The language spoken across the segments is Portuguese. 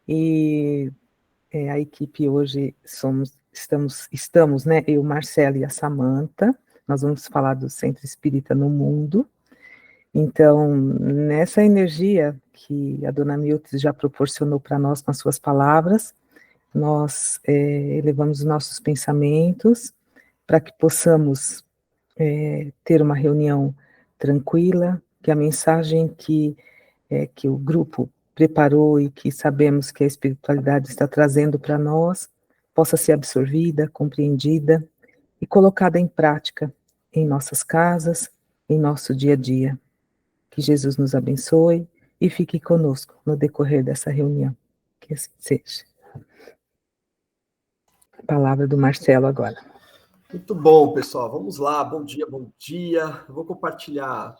E a equipe hoje estamos, né, eu, Marcelo e a Samantha, nós vamos falar do Centro Espírita no Mundo. Então, nessa energia que a Dona Milton já proporcionou para nós com as suas palavras, nós elevamos os nossos pensamentos para que possamos ter uma reunião tranquila, que a mensagem que o grupo preparou e que sabemos que a espiritualidade está trazendo para nós, possa ser absorvida, compreendida e colocada em prática em nossas casas, em nosso dia a dia. Que Jesus nos abençoe e fique conosco no decorrer dessa reunião. Que assim seja. A palavra do Marcelo agora. Muito bom, pessoal. Vamos lá. Bom dia, bom dia. Eu vou compartilhando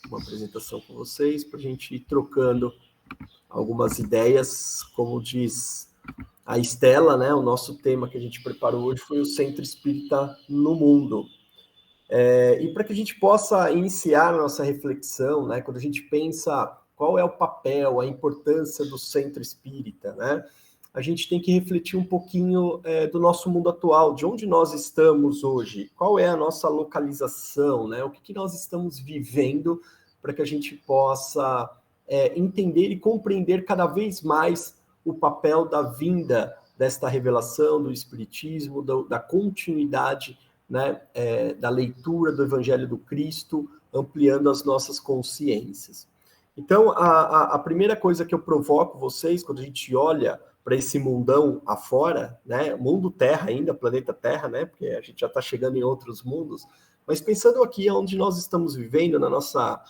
uma apresentação com vocês para a gente ir trocando algumas ideias. Como diz a Estela, né? O nosso tema que a gente preparou hoje foi o Centro Espírita no Mundo. E para que a gente possa iniciar a nossa reflexão, né? Quando a gente pensa qual é o papel, a importância do Centro Espírita, né? A gente tem que refletir um pouquinho do nosso mundo atual, de onde nós estamos hoje, qual é a nossa localização, né? O que nós estamos vivendo para que a gente possa entender e compreender cada vez mais o papel da vinda desta revelação do Espiritismo, da continuidade, né, da leitura do Evangelho do Cristo, ampliando as nossas consciências. Então, a primeira coisa que eu provoco vocês, quando a gente olha para esse mundão afora, né, mundo Terra ainda, planeta Terra, né, porque a gente já está chegando em outros mundos, mas pensando aqui onde nós estamos vivendo, na nossa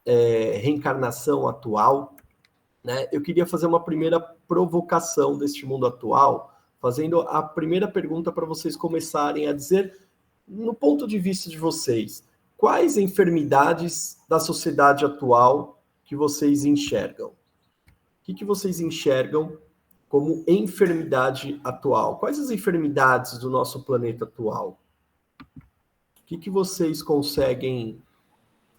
reencarnação atual, né, eu queria fazer uma primeira provocação deste mundo atual, fazendo a primeira pergunta para vocês começarem a dizer, no ponto de vista de vocês, quais enfermidades da sociedade atual que vocês enxergam? O que vocês enxergam como enfermidade atual? Quais as enfermidades do nosso planeta atual? O que vocês conseguem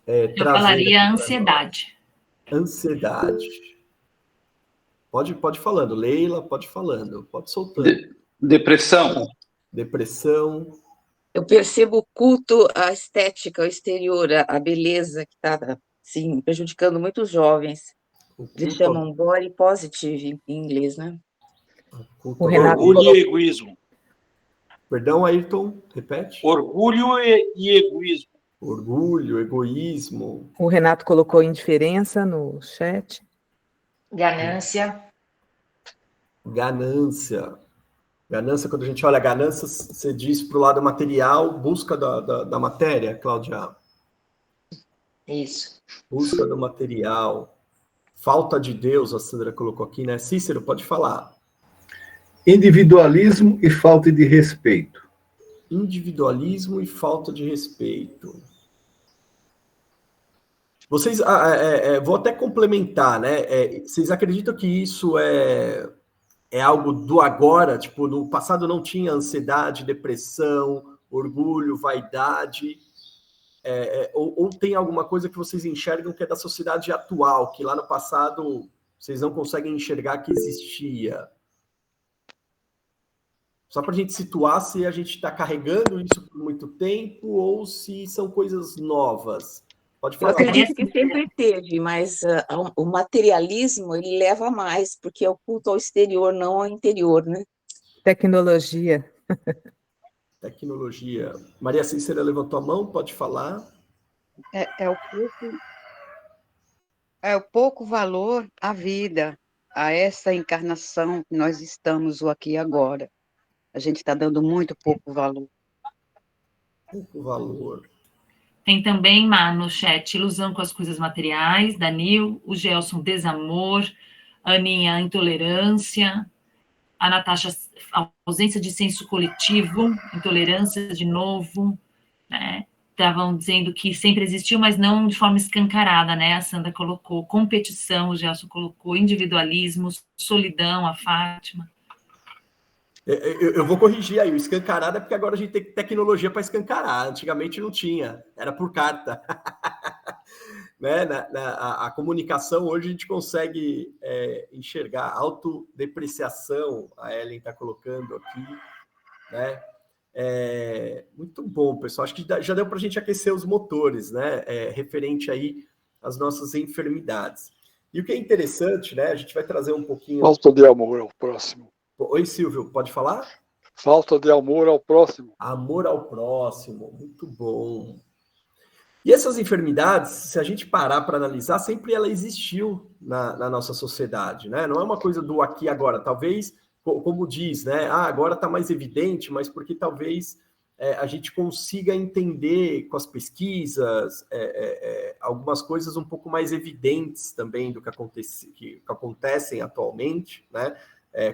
trazer? Eu falaria ansiedade. Ansiedade. Pode falando, Leila, pode falando, pode soltando. Depressão. Depressão. Eu percebo o culto à estética, ao exterior, a beleza que está, sim, prejudicando muitos jovens. Eles chamam body positive em inglês, né? O Renato Orgulho e egoísmo. Perdão, Ayrton, repete. Orgulho e egoísmo. Orgulho, egoísmo. O Renato colocou indiferença no chat. Ganância. Ganância. Ganância, quando a gente olha a ganância, você diz para o lado material, busca da matéria, Cláudia? Isso. Busca do material. Falta de Deus, a Sandra colocou aqui, né? Cícero, pode falar. Individualismo e falta de respeito. Individualismo e falta de respeito. Vocês, vou até complementar, né? Vocês acreditam que isso é algo do agora? Tipo, no passado não tinha ansiedade, depressão, orgulho, vaidade? Ou tem alguma coisa que vocês enxergam que é da sociedade atual, que lá no passado vocês não conseguem enxergar que existia? Só para a gente situar se a gente está carregando isso por muito tempo ou se são coisas novas. Pode falar. Eu acredito que sempre teve, mas o materialismo ele leva mais, porque é o culto ao exterior, não ao interior, né? Tecnologia. Tecnologia. Maria Cícera levantou a mão, pode falar. É o pouco valor à vida, a essa encarnação que nós estamos aqui agora. A gente está dando muito pouco valor. Pouco valor. Tem também, Má, no chat, ilusão com as coisas materiais, Danil, o Gelson, desamor, a Aninha, intolerância, a Natasha, ausência de senso coletivo, intolerância de novo, né? Estavam dizendo que sempre existiu, mas não de forma escancarada, né? A Sandra colocou competição, o Gelson colocou individualismo, solidão, a Fátima. Eu vou corrigir aí, o escancarado é porque agora a gente tem tecnologia para escancarar. Antigamente não tinha, era por carta. né, a comunicação hoje a gente consegue enxergar autodepreciação, a Ellen está colocando aqui, né? Muito bom, pessoal. Acho que já deu para a gente aquecer os motores, né? Referente aí às nossas enfermidades. E o que é interessante, né? A gente vai trazer um pouquinho. Falta de amor ao próximo. Oi, Silvio, pode falar? Falta de amor ao próximo. Amor ao próximo, muito bom. E essas enfermidades, se a gente parar para analisar, sempre ela existiu na nossa sociedade, né? Não é uma coisa do aqui e agora. Talvez, como diz, né? Agora está mais evidente, mas porque talvez a gente consiga entender com as pesquisas algumas coisas um pouco mais evidentes também do que acontecem atualmente, né?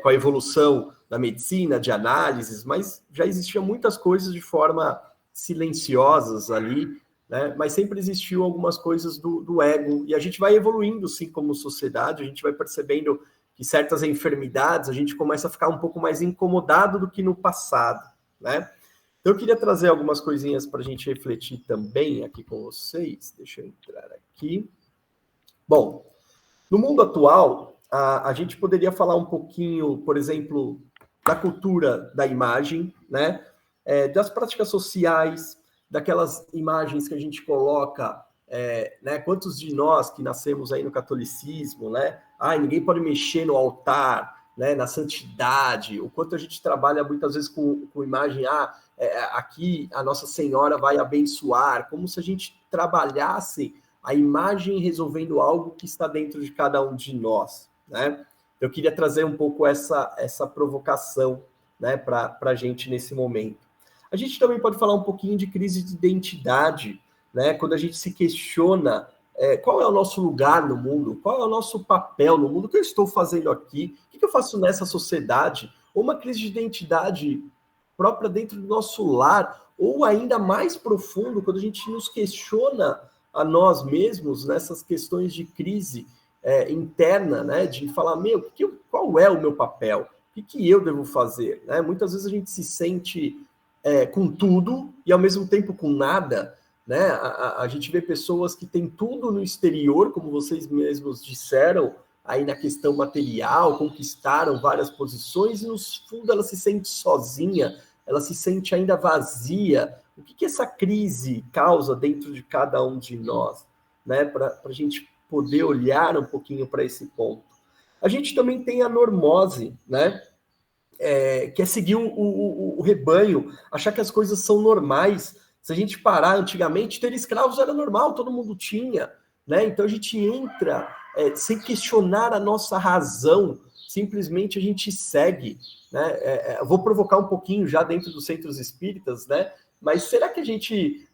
Com a evolução da medicina, de análises, mas já existiam muitas coisas de forma silenciosas ali, né? Mas sempre existiu algumas coisas do ego, e a gente vai evoluindo, sim, como sociedade, a gente vai percebendo que certas enfermidades a gente começa a ficar um pouco mais incomodado do que no passado, né? Então eu queria trazer algumas coisinhas para a gente refletir também aqui com vocês. Deixa eu entrar aqui. Bom, no mundo atual, a gente poderia falar um pouquinho, por exemplo, da cultura da imagem, né? Das práticas sociais, daquelas imagens que a gente coloca, né? Quantos de nós que nascemos aí no catolicismo, né? Ninguém pode mexer no altar, né? Na santidade, o quanto a gente trabalha muitas vezes com imagem, aqui a Nossa Senhora vai abençoar, como se a gente trabalhasse a imagem resolvendo algo que está dentro de cada um de nós, né? Eu queria trazer um pouco essa provocação, né, para a gente nesse momento. A gente também pode falar um pouquinho de crise de identidade, né? Quando a gente se questiona qual é o nosso lugar no mundo, qual é o nosso papel no mundo, o que eu estou fazendo aqui, o que eu faço nessa sociedade, ou uma crise de identidade própria dentro do nosso lar, ou ainda mais profundo, quando a gente nos questiona a nós mesmos nessas questões de crise interna, né? De falar, qual é o meu papel? O que eu devo fazer? Né? Muitas vezes a gente se sente com tudo e ao mesmo tempo com nada, né? A gente vê pessoas que têm tudo no exterior, como vocês mesmos disseram, aí na questão material, conquistaram várias posições e no fundo ela se sente sozinha, ela se sente ainda vazia. O que essa crise causa dentro de cada um de nós, né? Para a gente poder olhar um pouquinho para esse ponto. A gente também tem a normose, né? Que é seguir o rebanho, achar que as coisas são normais. Se a gente parar antigamente, ter escravos era normal, todo mundo tinha, né? Então a gente entra sem questionar a nossa razão, simplesmente a gente segue, né? Vou provocar um pouquinho já dentro dos centros espíritas, né? Mas será que a gente,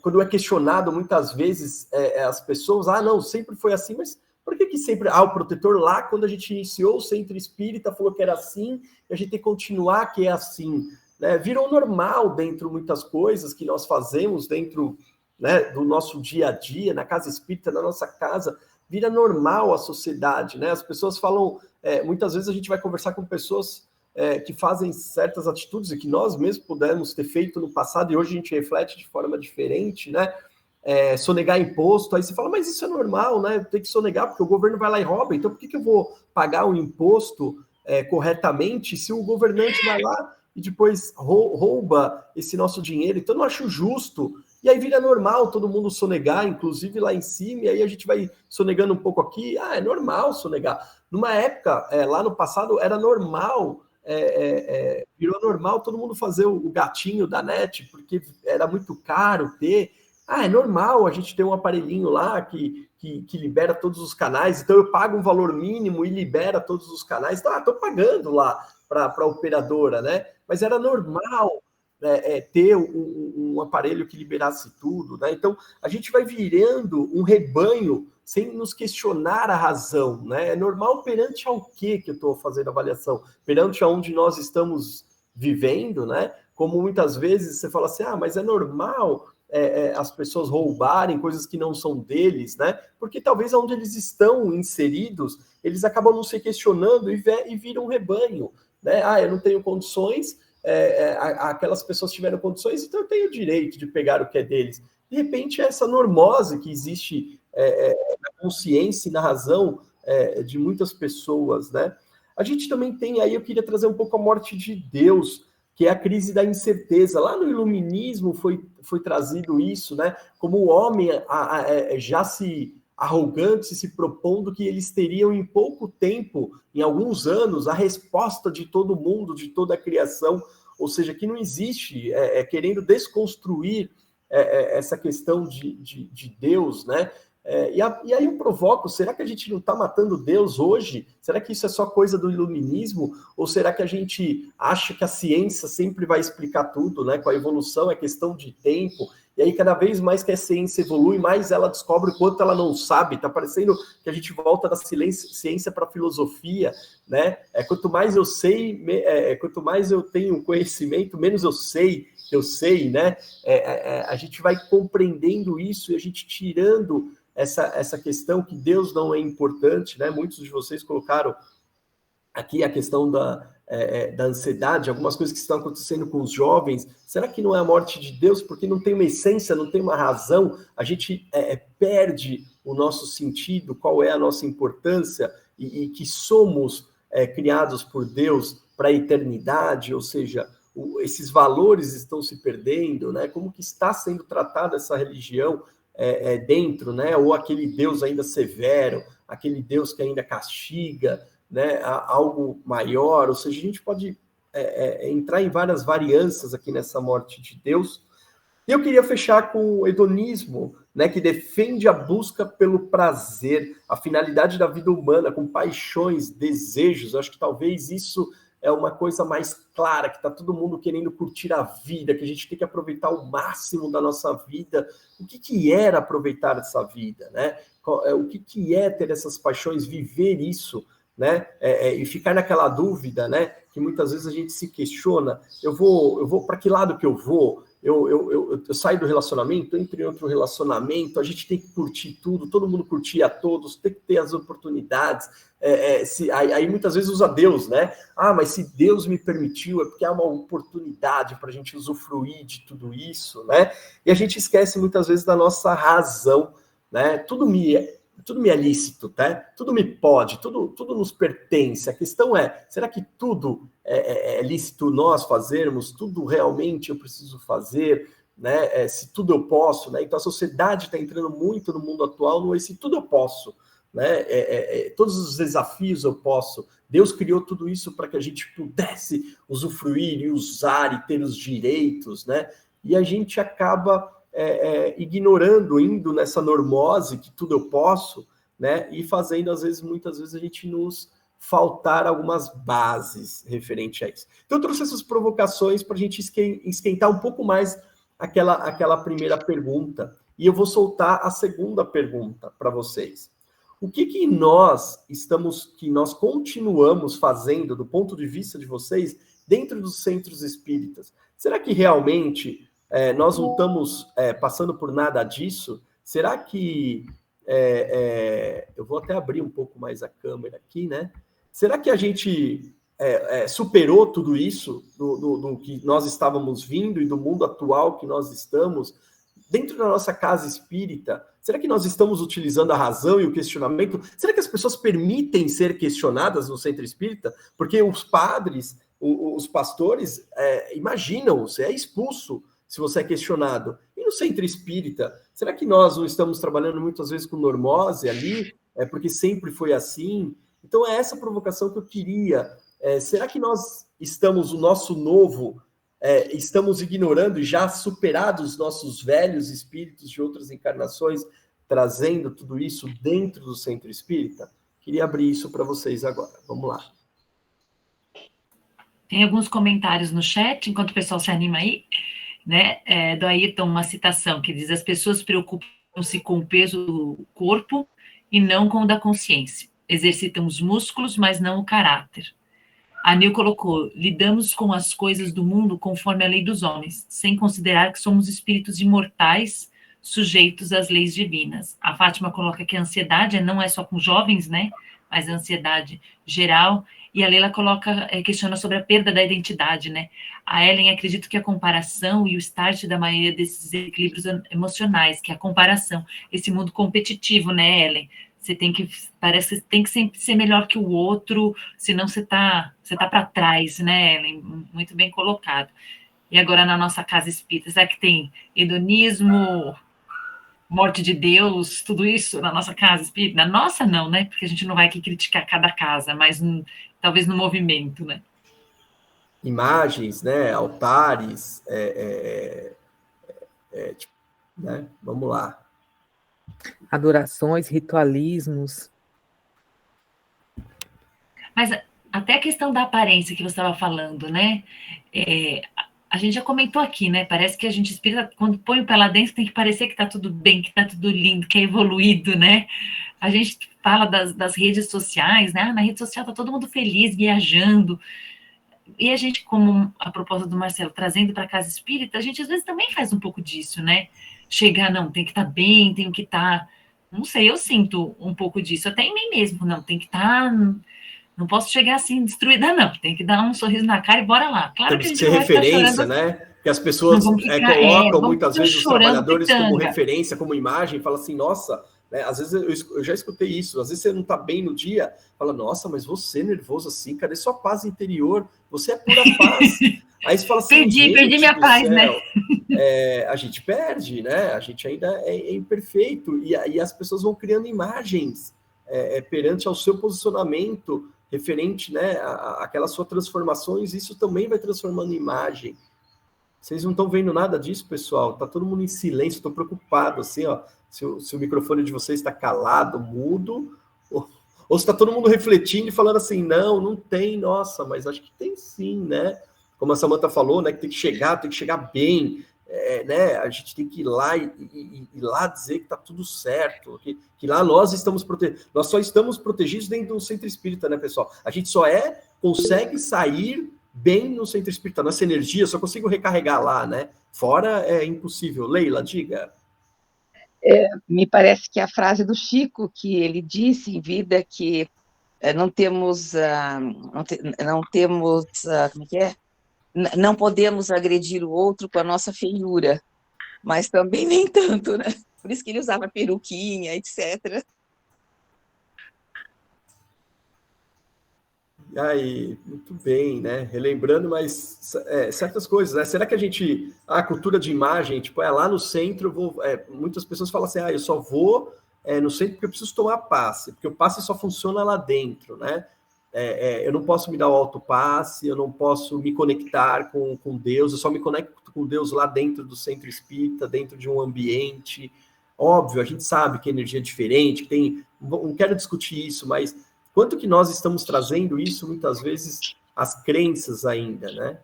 quando é questionado muitas vezes as pessoas, não, sempre foi assim, mas por que sempre... o protetor lá, quando a gente iniciou o centro espírita, falou que era assim, e a gente tem que continuar que é assim, né? Virou normal dentro de muitas coisas que nós fazemos dentro, né, do nosso dia a dia, na casa espírita, na nossa casa, vira normal a sociedade, né? As pessoas falam, muitas vezes a gente vai conversar com pessoas que fazem certas atitudes e que nós mesmos pudemos ter feito no passado e hoje a gente reflete de forma diferente, né? Sonegar imposto, aí você fala, mas isso é normal, né? Tem que sonegar porque o governo vai lá e rouba, então por que eu vou pagar um imposto corretamente se o governante vai lá e depois rouba esse nosso dinheiro? Então eu não acho justo. E aí vira normal todo mundo sonegar, inclusive lá em cima, e aí a gente vai sonegando um pouco aqui. É normal sonegar. Numa época, lá no passado, era normal, virou normal todo mundo fazer o gatinho da net, porque era muito caro ter. É normal a gente ter um aparelhinho lá que libera todos os canais, então eu pago um valor mínimo e libera todos os canais. Então, estou pagando lá para a operadora, né? Mas era normal ter um aparelho que liberasse tudo, né? Então, a gente vai virando um rebanho sem nos questionar a razão, né? É normal perante ao que eu estou fazendo a avaliação? Perante aonde nós estamos vivendo, né? Como muitas vezes você fala assim, mas é normal as pessoas roubarem coisas que não são deles, né? Porque talvez onde eles estão inseridos, eles acabam não se questionando e viram um rebanho, né? Eu não tenho condições, aquelas pessoas tiveram condições, então eu tenho o direito de pegar o que é deles. de repente, essa normose que existe na consciência e na razão de muitas pessoas, né? A gente também tem aí, eu queria trazer um pouco a morte de Deus, que é a crise da incerteza. Lá no Iluminismo foi trazido isso, né? Como o homem já se arrogante, se propondo que eles teriam em pouco tempo, em alguns anos, a resposta de todo mundo, de toda a criação, ou seja, que não existe, querendo desconstruir essa questão de Deus, né? E aí eu provoco, será que a gente não está matando Deus hoje? Será que isso é só coisa do iluminismo? Ou será que a gente acha que a ciência sempre vai explicar tudo, né? Com a evolução é questão de tempo, e aí cada vez mais que a ciência evolui, mais ela descobre o quanto ela não sabe. Está parecendo que a gente volta da ciência para a filosofia, né? Quanto mais eu sei, quanto mais eu tenho conhecimento, menos eu sei, né? A gente vai compreendendo isso e a gente tirando essa questão que Deus não é importante, né? Muitos de vocês colocaram aqui a questão da ansiedade, algumas coisas que estão acontecendo com os jovens. Será que não é a morte de Deus? Porque não tem uma essência, não tem uma razão, a gente perde o nosso sentido, qual é a nossa importância, e que somos criados por Deus para a eternidade, ou seja, esses valores estão se perdendo, né? Como que está sendo tratada essa religião dentro, né? Ou aquele Deus ainda severo, aquele Deus que ainda castiga, né? Algo maior, ou seja, a gente pode entrar em várias variâncias aqui nessa morte de Deus. E eu queria fechar com o hedonismo, né? Que defende a busca pelo prazer, a finalidade da vida humana, com paixões, desejos. Acho que talvez isso é uma coisa mais clara, que está todo mundo querendo curtir a vida, que a gente tem que aproveitar o máximo da nossa vida. O que era aproveitar essa vida, né? O que é ter essas paixões, viver isso, né? E ficar naquela dúvida, né? Que muitas vezes a gente se questiona, eu vou para que lado que eu vou? Eu saio do relacionamento, entro em outro relacionamento, a gente tem que curtir tudo, todo mundo curtir a todos, tem que ter as oportunidades. Aí muitas vezes usa Deus, né? Mas se Deus me permitiu, é porque há uma oportunidade para a gente usufruir de tudo isso, né? E a gente esquece muitas vezes da nossa razão, né? Tudo me é lícito, tá? Tudo me pode, tudo nos pertence. A questão é, será que tudo é lícito nós fazermos? Tudo realmente eu preciso fazer, né? Se tudo eu posso, né? Então a sociedade está entrando muito no mundo atual no esse tudo eu posso, né? Todos os desafios eu posso. Deus criou tudo isso para que a gente pudesse usufruir e usar e ter os direitos, né? E a gente acaba ignorando, indo nessa normose que tudo eu posso, né? E fazendo, muitas vezes, a gente nos faltar algumas bases referente a isso. Então, eu trouxe essas provocações para a gente esquentar um pouco mais aquela primeira pergunta. E eu vou soltar a segunda pergunta para vocês. O que nós continuamos fazendo, do ponto de vista de vocês, dentro dos centros espíritas? Será que realmente nós não estamos passando por nada disso? Será que... eu vou até abrir um pouco mais a câmera aqui, né? Será que a gente superou tudo isso do que nós estávamos vindo e do mundo atual que nós estamos dentro da nossa casa espírita? Será que nós estamos utilizando a razão e o questionamento? Será que as pessoas permitem ser questionadas no centro espírita? Porque os padres, os pastores, imaginam, você é expulso se você é questionado. E no centro espírita, será que nós não estamos trabalhando muitas vezes com normose ali? Porque sempre foi assim? Então é essa provocação que eu queria. Será que nós estamos, o nosso novo, estamos ignorando e já superados os nossos velhos espíritos de outras encarnações, trazendo tudo isso dentro do centro espírita? Queria abrir isso para vocês agora. Vamos lá. Tem alguns comentários no chat, enquanto o pessoal se anima aí, né? Do Ayrton, uma citação que diz: as pessoas preocupam-se com o peso do corpo e não com o da consciência. Exercitam os músculos, mas não o caráter. A Nil colocou: lidamos com as coisas do mundo conforme a lei dos homens, sem considerar que somos espíritos imortais, sujeitos às leis divinas. A Fátima coloca que a ansiedade não é só com jovens, né? mais ansiedade geral. E a Leila questiona sobre a perda da identidade, né? A Ellen acredita que a comparação e o start da maioria desses equilíbrios emocionais, que é a comparação, esse mundo competitivo, né, Ellen? Parece que você tem que sempre ser melhor que o outro, senão você tá para trás, né, Ellen? Muito bem colocado. E agora na nossa casa espírita, será que tem hedonismo, morte de Deus, tudo isso na nossa casa espírita? Na nossa não, né? Porque a gente não vai aqui criticar cada casa, mas talvez no movimento, né? Imagens, né? Altares, tipo, né? Vamos lá. Adorações, ritualismos. Mas até a questão da aparência que você estava falando, né? A gente já comentou aqui, né? Parece que a gente espírita, quando põe o pé lá dentro, tem que parecer que está tudo bem, que está tudo lindo, que é evoluído, né? A gente fala das redes sociais, né? Na rede social está todo mundo feliz, viajando. E a gente, como a proposta do Marcelo, trazendo para a casa espírita, a gente às vezes também faz um pouco disso, né? Chegar, não, tem que estar bem, tem que estar... Não sei, eu sinto um pouco disso, até em mim mesmo, não, tem que estar... Não posso chegar assim destruída, não. Tem que dar um sorriso na cara e bora lá. Claro Temos que a que gente ser não vai ficar referência, chorando, né? Que as pessoas colocam muitas vezes os trabalhadores como referência, como imagem, fala assim, nossa, né? Às vezes eu já escutei isso, às vezes você não está bem no dia, fala, nossa, mas você nervoso assim, cadê sua paz interior? Você é pura paz. Aí você fala assim, perdi minha paz, céu, né? A gente perde, né? A gente ainda é imperfeito, e as pessoas vão criando imagens perante ao seu posicionamento referente, né, aquelas suas transformações, isso também vai transformando em imagem. Vocês não estão vendo nada disso, pessoal? Tá todo mundo em silêncio, estou preocupado, assim, ó, se o microfone de vocês está calado, mudo, ou se está todo mundo refletindo e falando assim, não tem, nossa, mas acho que tem sim, né? Como a Samantha falou, né, que tem que chegar bem, né? A gente tem que ir lá e lá dizer que está tudo certo, que lá nós estamos protegidos, nós só estamos protegidos dentro do centro espírita, né, pessoal? A gente só consegue sair bem no centro espírita, nossa energia, só consigo recarregar lá, né? Fora é impossível. Leila, diga. Me parece que a frase do Chico, que ele disse em vida que não temos, como é que é? Não podemos agredir o outro com a nossa feiura, mas também nem tanto, né? Por isso que ele usava peruquinha, etc. E aí, muito bem, né? Relembrando, mas certas coisas, né? Será que a cultura de imagem, tipo, lá no centro, muitas pessoas falam assim, eu só vou no centro porque eu preciso tomar passe, porque o passe só funciona lá dentro, né? Eu não posso me dar o autopasse, eu não posso me conectar com Deus, eu só me conecto com Deus lá dentro do centro espírita, dentro de um ambiente. Óbvio, a gente sabe que a energia é diferente, que tem... Não quero discutir isso, mas quanto que nós estamos trazendo isso, muitas vezes, as crenças ainda, né?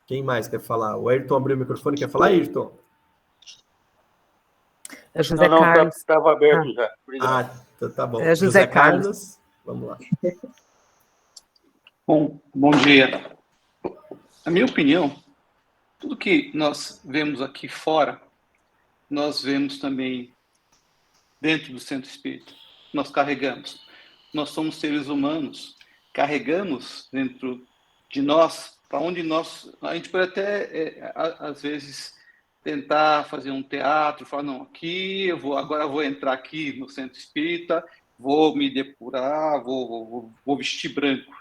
Quem mais quer falar? O Ayrton abriu o microfone, quer falar, Ayrton? É José Carlos. Estava aberto já. Obrigado. Tá bom. É José Carlos. Vamos lá. Bom dia. Na minha opinião, tudo que nós vemos aqui fora, nós vemos também dentro do centro espírita. Nós carregamos. Nós somos seres humanos, carregamos dentro de nós, para onde a gente pode até, às vezes, tentar fazer um teatro, falar, não, agora eu vou entrar aqui no centro espírita, vou me depurar, vou vestir branco.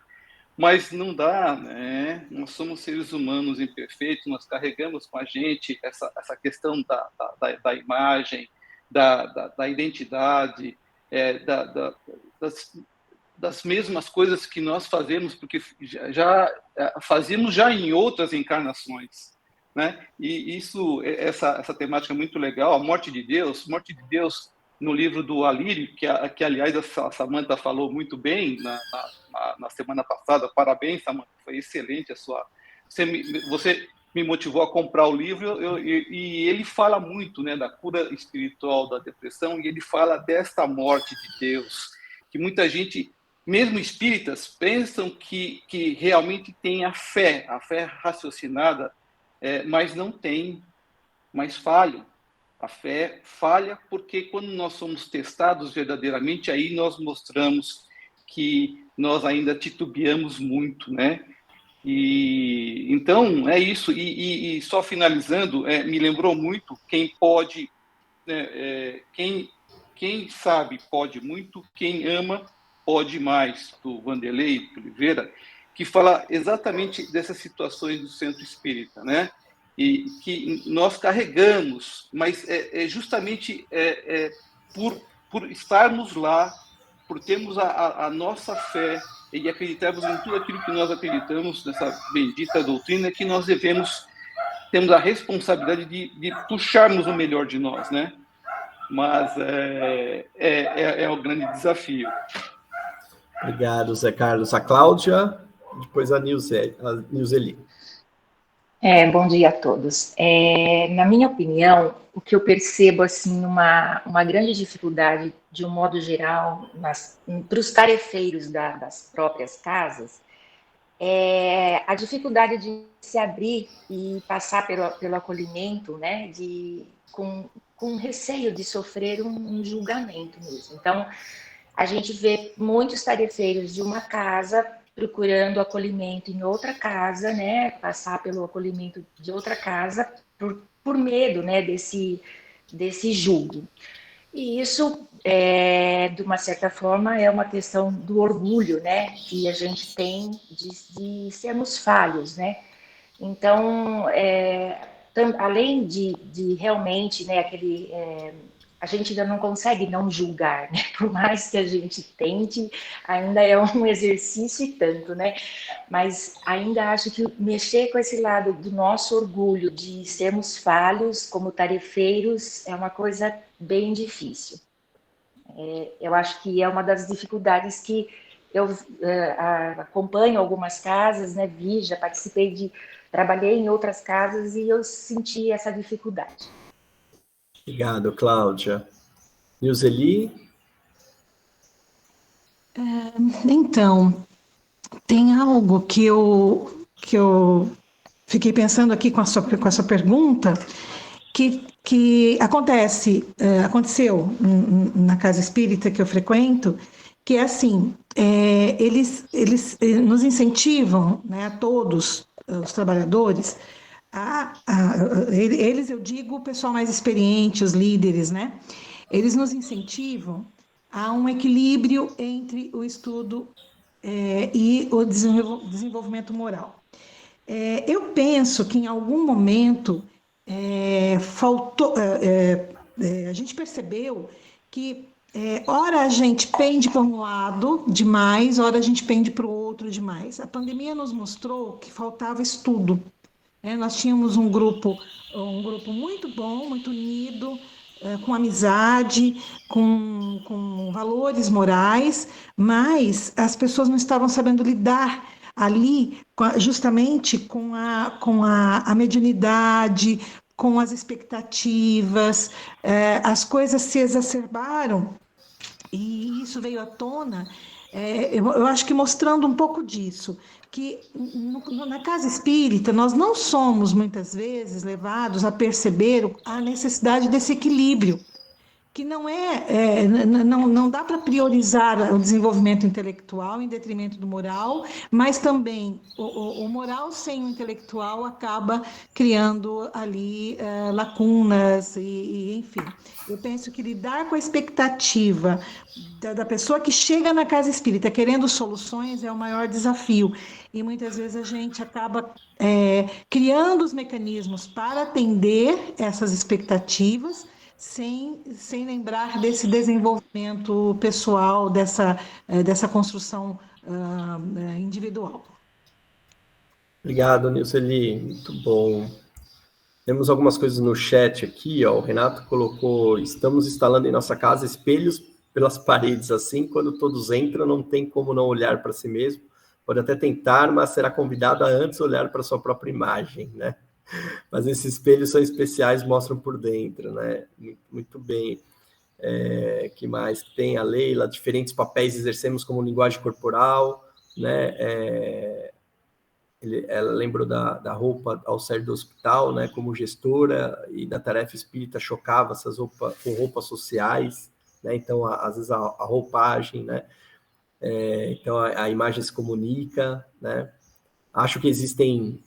Mas não dá, né? Nós somos seres humanos imperfeitos, nós carregamos com a gente essa questão da imagem, da identidade, das mesmas coisas que nós fazemos, porque já fazíamos já em outras encarnações, né? E essa temática é muito legal, a morte de Deus no livro do Alírio, que aliás a Samantha falou muito bem na semana passada, parabéns, Samantha, foi excelente a sua... Você me motivou a comprar o livro, e ele fala muito, né, da cura espiritual da depressão, e ele fala desta morte de Deus, que muita gente, mesmo espíritas, pensam que realmente tem a fé raciocinada, mas não tem, mas falham. A fé falha porque quando nós somos testados verdadeiramente, aí nós mostramos que nós ainda titubeamos muito, né? E então é isso. E só finalizando, me lembrou muito quem pode, né, quem sabe pode muito, quem ama pode mais, do Vanderlei Oliveira, que fala exatamente dessas situações do centro espírita, né? E que nós carregamos, mas justamente por estarmos lá, por termos a nossa fé e acreditarmos em tudo aquilo que nós acreditamos, nessa bendita doutrina, que nós temos a responsabilidade de puxarmos o melhor de nós, né? Mas é o grande desafio. Obrigado, Zé Carlos. A Cláudia, depois a Nilzeli. Bom dia a todos. Na minha opinião, o que eu percebo, assim, uma grande dificuldade, de um modo geral, para os tarefeiros das próprias casas, é a dificuldade de se abrir e passar pelo acolhimento, né, com receio de sofrer um julgamento mesmo. Então, a gente vê muitos tarefeiros de uma casa procurando acolhimento em outra casa, né? Passar pelo acolhimento de outra casa por medo, né? Desse julgo. E isso, de uma certa forma, é uma questão do orgulho, né? Que a gente tem de sermos falhos, né? Então, além de realmente, né? A gente ainda não consegue não julgar, né? Por mais que a gente tente, ainda é um exercício e tanto, né? Mas ainda acho que mexer com esse lado do nosso orgulho de sermos falhos como tarefeiros é uma coisa bem difícil. Eu acho que é uma das dificuldades que eu acompanho algumas casas, né? Já participei trabalhei em outras casas e eu senti essa dificuldade. Obrigado, Cláudia. Nilzeli? Então, tem algo que eu fiquei pensando aqui com a sua pergunta, que aconteceu na casa espírita que eu frequento, que é assim, eles nos incentivam, né, a todos os trabalhadores, eles, eu digo, o pessoal mais experiente, os líderes, né? Eles nos incentivam a um equilíbrio entre o estudo e o desenvolvimento moral. Eu penso que em algum momento faltou, a gente percebeu que ora a gente pende para um lado demais, ora a gente pende para o outro demais. A pandemia nos mostrou que faltava estudo. Nós tínhamos um grupo muito bom, muito unido, com amizade, com valores morais, mas as pessoas não estavam sabendo lidar ali justamente com a mediunidade, com as expectativas, as coisas se exacerbaram e isso veio à tona, eu acho que mostrando um pouco disso, que na casa espírita nós não somos muitas vezes levados a perceber a necessidade desse equilíbrio, que não dá para priorizar o desenvolvimento intelectual em detrimento do moral, mas também o moral sem o intelectual acaba criando ali lacunas e enfim. Eu penso que lidar com a expectativa da pessoa que chega na casa espírita querendo soluções é o maior desafio. E muitas vezes a gente acaba criando os mecanismos para atender essas expectativas, sem lembrar desse desenvolvimento pessoal, dessa construção individual. Obrigado, Nilzeli. Muito bom. Temos algumas coisas no chat aqui, ó. O Renato colocou: estamos instalando em nossa casa espelhos pelas paredes, assim, quando todos entram, não tem como não olhar para si mesmo. Pode até tentar, mas será convidado a antes olhar para sua própria imagem, né? Mas esses espelhos são especiais, mostram por dentro, né? Muito bem. Que mais tem? A Leila: diferentes papéis exercemos como linguagem corporal, né? ela lembrou da roupa ao sair do hospital, né, como gestora, e da tarefa espírita chocava essas roupas com roupas sociais, né, então, às vezes, a roupagem, né, então a imagem se comunica, né. Acho que existem,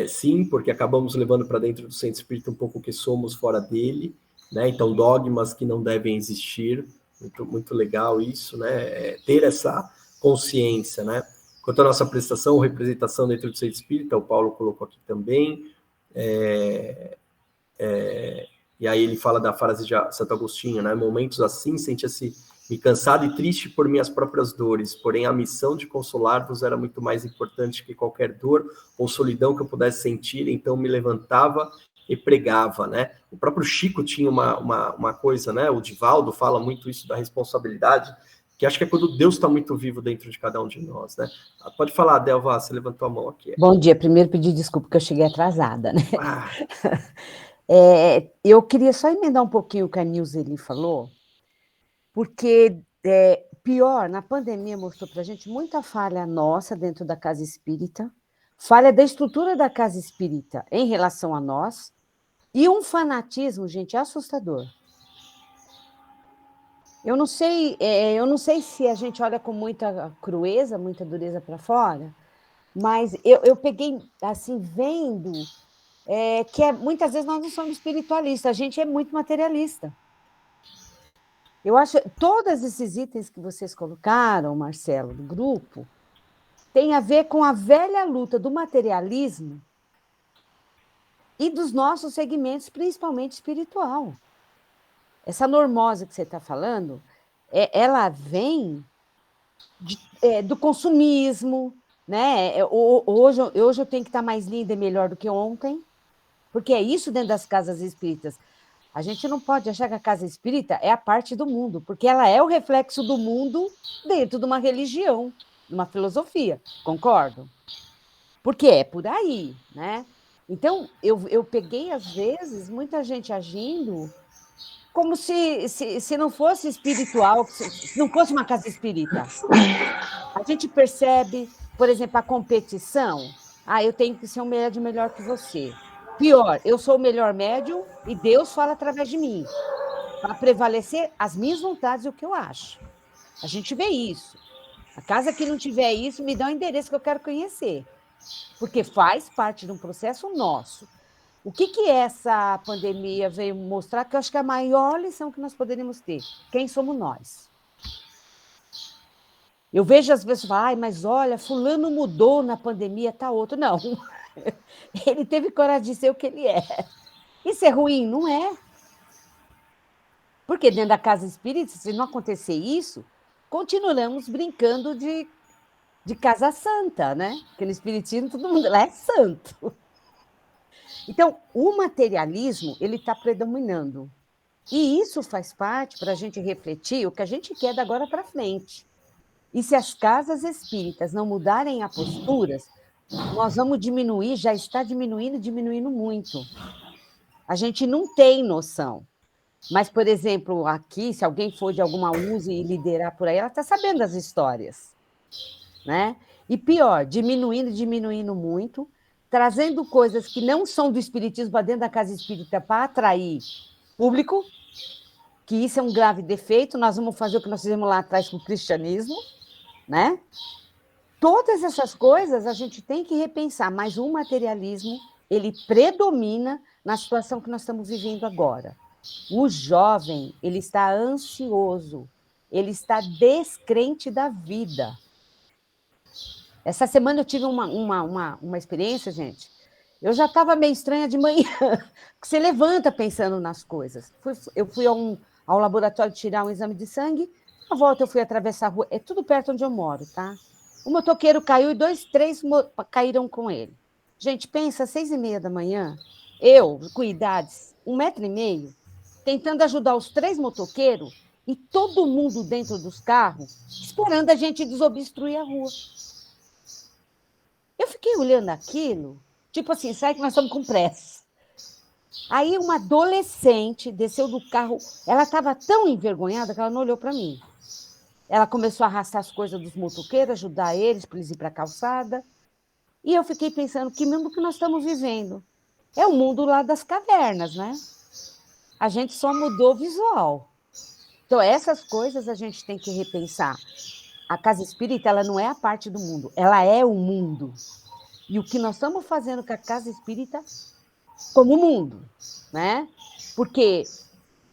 sim, porque acabamos levando para dentro do centro espírita um pouco o que somos fora dele, né, então dogmas que não devem existir, muito, muito legal isso, né, ter essa consciência, né. Quanto à nossa prestação ou representação dentro do centro espírita, o Paulo colocou aqui também, e aí ele fala da frase de Santo Agostinho, né? Momentos assim, sentia-se-me cansado e triste por minhas próprias dores, porém a missão de consolar-vos era muito mais importante que qualquer dor ou solidão que eu pudesse sentir, então me levantava e pregava, né? O próprio Chico tinha uma coisa, né? O Divaldo fala muito isso da responsabilidade, que acho que é quando Deus está muito vivo dentro de cada um de nós, né? Pode falar, Delva, você levantou a mão aqui. Bom dia, primeiro pedir desculpa que eu cheguei atrasada, né? Eu queria só emendar um pouquinho o que a Nilce falou, porque pior, na pandemia mostrou para a gente muita falha nossa dentro da casa espírita, falha da estrutura da casa espírita em relação a nós, e um fanatismo, gente, assustador. Eu não sei se a gente olha com muita crueza, muita dureza para fora, mas eu peguei, assim, vendo que muitas vezes nós não somos espiritualistas, a gente é muito materialista. Eu acho que todos esses itens que vocês colocaram, Marcelo, do grupo, tem a ver com a velha luta do materialismo e dos nossos segmentos, principalmente espiritual. Essa normose que você está falando, ela vem do consumismo, né? Hoje eu tenho que estar mais linda e melhor do que ontem, porque é isso dentro das casas espíritas. A gente não pode achar que a casa espírita é a parte do mundo, porque ela é o reflexo do mundo dentro de uma religião, de uma filosofia, concordo? Porque é por aí, né? Então, eu peguei, às vezes, muita gente agindo como se não fosse espiritual, se não fosse uma casa espírita. A gente percebe, por exemplo, a competição. Eu tenho que ser um médium melhor que você. Pior, eu sou o melhor médium e Deus fala através de mim, para prevalecer as minhas vontades e o que eu acho. A gente vê isso. A casa que não tiver isso, me dá um endereço que eu quero conhecer, porque faz parte de um processo nosso. O que essa pandemia veio mostrar, que eu acho que é a maior lição que nós poderíamos ter? Quem somos nós? Eu vejo as pessoas falar, mas olha, fulano mudou na pandemia, tá outro. Não, ele teve coragem de ser o que ele é. Isso é ruim? Não é. Porque dentro da casa espírita, se não acontecer isso, continuamos brincando de casa santa, né? Porque no espiritismo todo mundo lá é santo. Então, o materialismo, ele está predominando. E isso faz parte para a gente refletir o que a gente quer da agora para frente. E se as casas espíritas não mudarem a posturas, nós vamos diminuir, já está diminuindo muito. A gente não tem noção. Mas, por exemplo, aqui, se alguém for de alguma uso e liderar por aí, ela está sabendo das histórias, né? E pior, diminuindo muito, trazendo coisas que não são do espiritismo para dentro da casa espírita para atrair público, que isso é um grave defeito, nós vamos fazer o que nós fizemos lá atrás com o cristianismo, né? Todas essas coisas a gente tem que repensar, mas o materialismo, ele predomina na situação que nós estamos vivendo agora. O jovem, ele está ansioso, ele está descrente da vida. Essa semana eu tive uma experiência, gente. Eu já estava meio estranha de manhã, porque você levanta pensando nas coisas. Eu fui ao laboratório tirar um exame de sangue, na volta eu fui atravessar a rua, é tudo perto onde eu moro, tá? O motoqueiro caiu e 3 caíram com ele. Gente, pensa, 6h30 da manhã, eu, com idades, 1,5 m, tentando ajudar os 3 motoqueiros e todo mundo dentro dos carros, esperando a gente desobstruir a rua. Eu fiquei olhando aquilo, tipo assim, sai que nós estamos com pressa. Aí uma adolescente desceu do carro, ela estava tão envergonhada que ela não olhou para mim. Ela começou a arrastar as coisas dos motoqueiros, ajudar eles para eles ir para a calçada. E eu fiquei pensando, que mundo que nós estamos vivendo? É o mundo lá das cavernas, né? A gente só mudou o visual. Então, essas coisas a gente tem que repensar. A casa espírita, ela não é a parte do mundo, ela é o mundo. E o que nós estamos fazendo com a casa espírita como mundo, né? Porque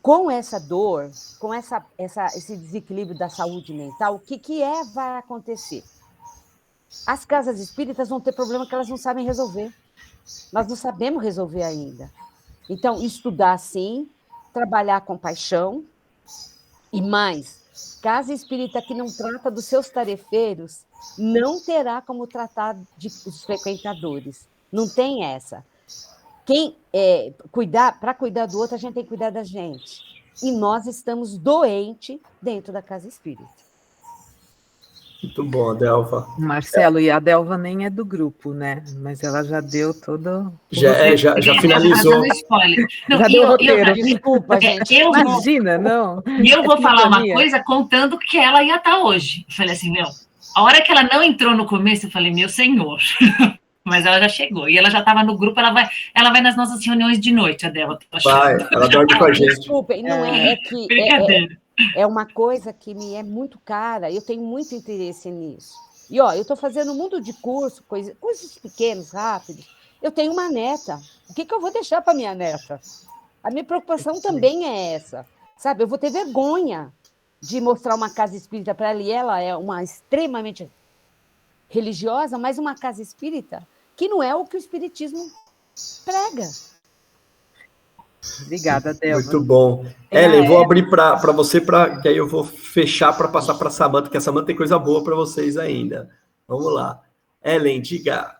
com essa dor, com esse desequilíbrio da saúde mental, o que vai acontecer? As casas espíritas vão ter problema que elas não sabem resolver. Nós não sabemos resolver ainda. Então, estudar sim, trabalhar com paixão, e mais, casa espírita que não trata dos seus tarefeiros não terá como tratar dos frequentadores. Não tem essa. Para cuidar do outro, a gente tem que cuidar da gente. E nós estamos doentes dentro da casa espírita. Muito bom, Adelva. Marcelo, e a Adelva nem é do grupo, né? Mas ela já deu todo... Já finalizou. Não, já deu o roteiro. Desculpa, gente. Imagina, não. E eu vou falar uma coisa contando que ela ia estar hoje. Eu falei assim, a hora que ela não entrou no começo, eu falei, meu senhor. Mas ela já chegou. E ela já estava no grupo, ela vai nas nossas reuniões de noite, a dela. Vai, ela dorme com a gente. Desculpem, não é que... Brincadeira. É uma coisa que me é muito cara, eu tenho muito interesse nisso. E, eu estou fazendo um mundo de curso, coisas pequenas, rápidas. Eu tenho uma neta. O que eu vou deixar para minha neta? A minha preocupação também é essa. Sabe, eu vou ter vergonha de mostrar uma casa espírita para ela, e ela é uma extremamente religiosa, mas uma casa espírita que não é o que o espiritismo prega. Obrigada, Adelva. Muito bom. Ellen, vou abrir para você, que aí eu vou fechar para passar para a Samanta, que a Samanta tem coisa boa para vocês ainda. Vamos lá. Ellen, diga.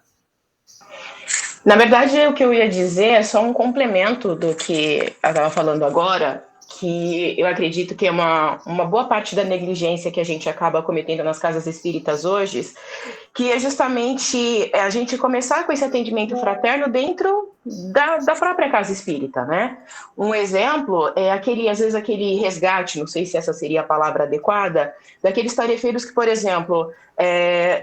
Na verdade, o que eu ia dizer é só um complemento do que eu estava falando agora, que eu acredito que é uma boa parte da negligência que a gente acaba cometendo nas casas espíritas hoje, que é justamente a gente começar com esse atendimento fraterno dentro da própria casa espírita, né? Um exemplo é às vezes aquele resgate, não sei se essa seria a palavra adequada, daqueles tarefeiros que, por exemplo,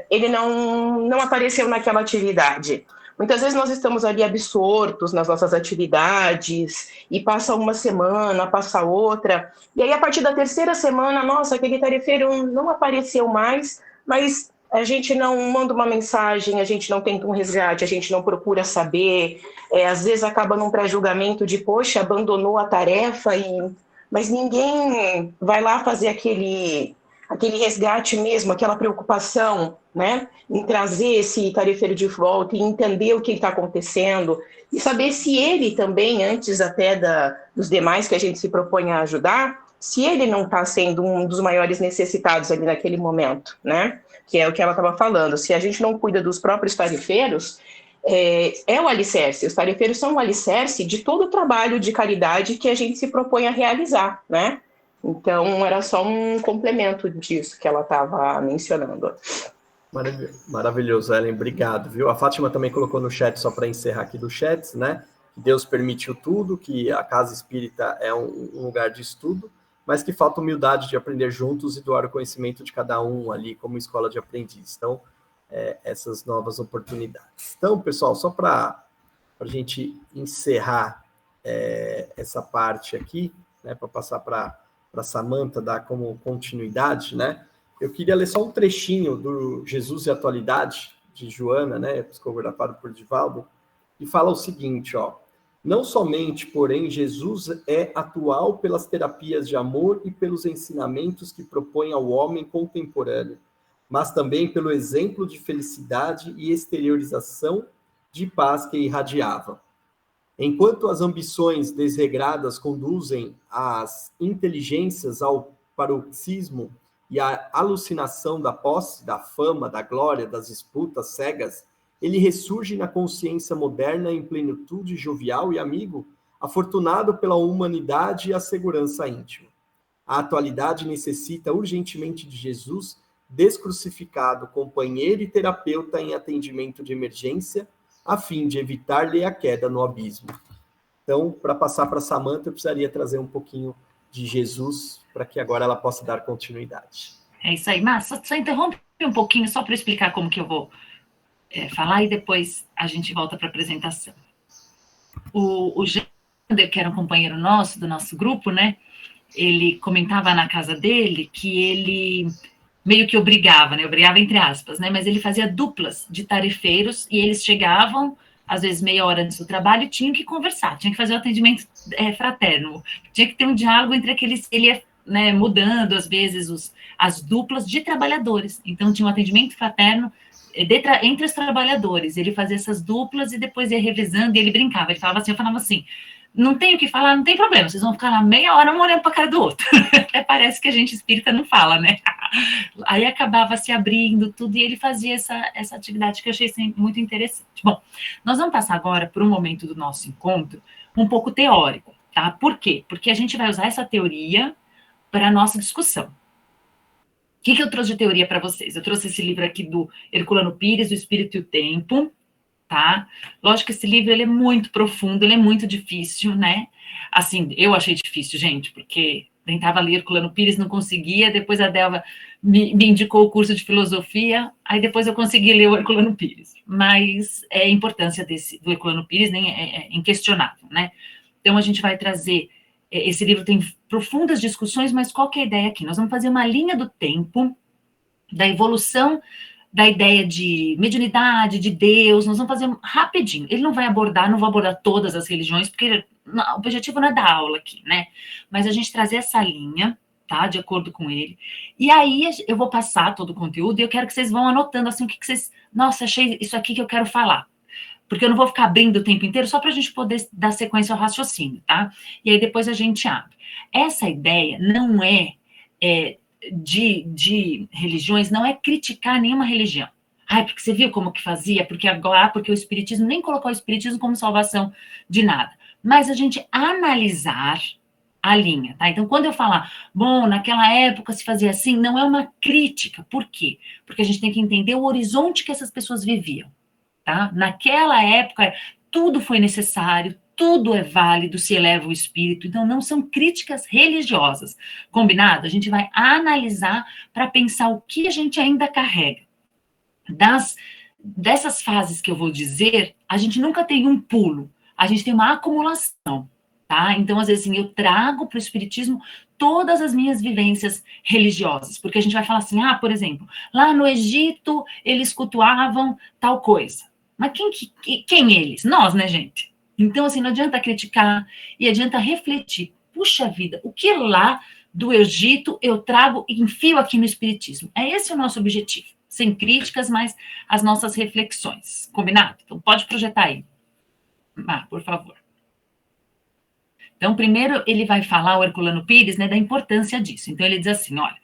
ele não apareceu naquela atividade. Muitas vezes nós estamos ali absortos nas nossas atividades e passa uma semana, passa outra, e aí a partir da terceira semana, nossa, aquele tarefeiro não apareceu mais, mas a gente não manda uma mensagem, a gente não tenta um resgate, a gente não procura saber, às vezes acaba num pré-julgamento de, poxa, abandonou a tarefa, mas ninguém vai lá fazer aquele resgate mesmo, aquela preocupação, né, em trazer esse tarefeiro de volta e entender o que está acontecendo e saber se ele também, antes até dos demais que a gente se propõe a ajudar, se ele não está sendo um dos maiores necessitados ali naquele momento, né, que é o que ela estava falando. Se a gente não cuida dos próprios tarefeiros, é o alicerce. Os tarefeiros são o alicerce de todo o trabalho de caridade que a gente se propõe a realizar, né? Então, era só um complemento disso que ela estava mencionando. Maravilhoso, Ellen, obrigado, viu? A Fátima também colocou no chat, só para encerrar aqui do chat, né? Que Deus permitiu tudo, que a casa espírita é um lugar de estudo, mas que falta humildade de aprender juntos e doar o conhecimento de cada um ali como escola de aprendiz. Então, essas novas oportunidades. Então, pessoal, só para a gente encerrar essa parte aqui, né, para passar para a Samanta dar como continuidade, né? Eu queria ler só um trechinho do Jesus e Atualidade, de Joana, né, psicografado por Divaldo, e fala o seguinte, não somente, porém, Jesus é atual pelas terapias de amor e pelos ensinamentos que propõe ao homem contemporâneo, mas também pelo exemplo de felicidade e exteriorização de paz que irradiava. Enquanto as ambições desregradas conduzem as inteligências ao paroxismo e à alucinação da posse, da fama, da glória, das disputas cegas, ele ressurge na consciência moderna em plenitude jovial e amigo, afortunado pela humanidade e a segurança íntima. A atualidade necessita urgentemente de Jesus, descrucificado, companheiro e terapeuta em atendimento de emergência, a fim de evitar-lhe a queda no abismo. Então, para passar para a Samanta, eu precisaria trazer um pouquinho de Jesus, para que agora ela possa dar continuidade. É isso aí, Márcia, só interrompe um pouquinho, só para explicar como que eu vou falar e depois a gente volta para a apresentação. O Jander, que era um companheiro nosso, do nosso grupo, né, ele comentava na casa dele que ele meio que obrigava, né, obrigava entre aspas, né, mas ele fazia duplas de tarefeiros e eles chegavam, às vezes meia hora antes do trabalho, e tinham que conversar, tinha que fazer o atendimento fraterno, tinha que ter um diálogo entre aqueles, ele ia, né, mudando, às vezes, as duplas de trabalhadores, então tinha um atendimento fraterno entre os trabalhadores, ele fazia essas duplas e depois ia revezando, e ele brincava, ele falava assim, eu falava assim, não tem o que falar, não tem problema, vocês vão ficar lá meia hora um olhando para a cara do outro, até parece que a gente espírita não fala, né, aí acabava se abrindo tudo, e ele fazia essa atividade que eu achei muito interessante. Bom, nós vamos passar agora por um momento do nosso encontro um pouco teórico, tá, por quê? Porque a gente vai usar essa teoria para a nossa discussão. O que eu trouxe de teoria para vocês? Eu trouxe esse livro aqui do Herculano Pires, O Espírito e o Tempo, tá? Lógico que esse livro, ele é muito profundo, ele é muito difícil, né? Assim, eu achei difícil, gente, porque tentava ler Herculano Pires, não conseguia, depois a Delva me indicou o curso de filosofia, aí depois eu consegui ler o Herculano Pires. Mas a importância do Herculano Pires nem é inquestionável, né? Então, a gente vai trazer... Esse livro tem profundas discussões, mas qual que é a ideia aqui? Nós vamos fazer uma linha do tempo, da evolução da ideia de mediunidade, de Deus, nós vamos fazer rapidinho. Ele não vai abordar, não vou abordar todas as religiões, porque o objetivo não é dar aula aqui, né? Mas a gente trazer essa linha, tá? De acordo com ele. E aí eu vou passar todo o conteúdo e eu quero que vocês vão anotando assim o que vocês... Nossa, achei isso aqui que eu quero falar. Porque eu não vou ficar abrindo o tempo inteiro, só para a gente poder dar sequência ao raciocínio, tá? E aí depois a gente abre. Essa ideia não é de religiões, não é criticar nenhuma religião. Ai, porque você viu como que fazia? Porque agora, porque o Espiritismo nem colocou o Espiritismo como salvação de nada. Mas a gente analisar a linha, tá? Então, quando eu falar, bom, naquela época se fazia assim, não é uma crítica. Por quê? Porque a gente tem que entender o horizonte que essas pessoas viviam. Tá? Naquela época, tudo foi necessário, tudo é válido se eleva o espírito, então não são críticas religiosas, combinado? A gente vai analisar para pensar o que a gente ainda carrega. Dessas fases que eu vou dizer, a gente nunca tem um pulo, a gente tem uma acumulação, tá? Então, às vezes, assim, eu trago para o espiritismo todas as minhas vivências religiosas, porque a gente vai falar assim, por exemplo, lá no Egito eles cultuavam tal coisa. Mas quem eles? Nós, né, gente? Então, assim, não adianta criticar e adianta refletir. Puxa vida, o que lá do Egito eu trago e enfio aqui no Espiritismo? É esse o nosso objetivo. Sem críticas, mas as nossas reflexões. Combinado? Então, pode projetar aí. Por favor. Então, primeiro ele vai falar, o Herculano Pires, né, da importância disso. Então, ele diz assim, olha,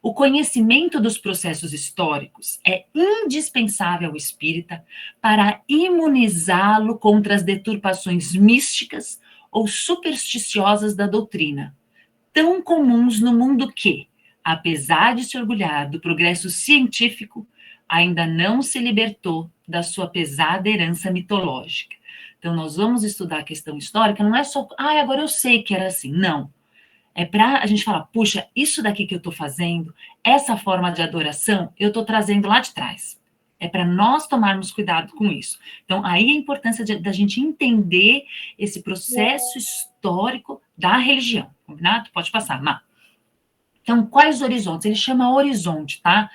o conhecimento dos processos históricos é indispensável ao espírita para imunizá-lo contra as deturpações místicas ou supersticiosas da doutrina, tão comuns no mundo que, apesar de se orgulhar do progresso científico, ainda não se libertou da sua pesada herança mitológica. Então, nós vamos estudar a questão histórica, não é só, agora eu sei que era assim, não. É para a gente falar, puxa, isso daqui que eu estou fazendo, essa forma de adoração, eu estou trazendo lá de trás. É para nós tomarmos cuidado com isso. Então, aí a importância da gente entender esse processo histórico da religião. Combinado? Pode passar, Má. Então, quais horizontes? Ele chama horizonte, tá?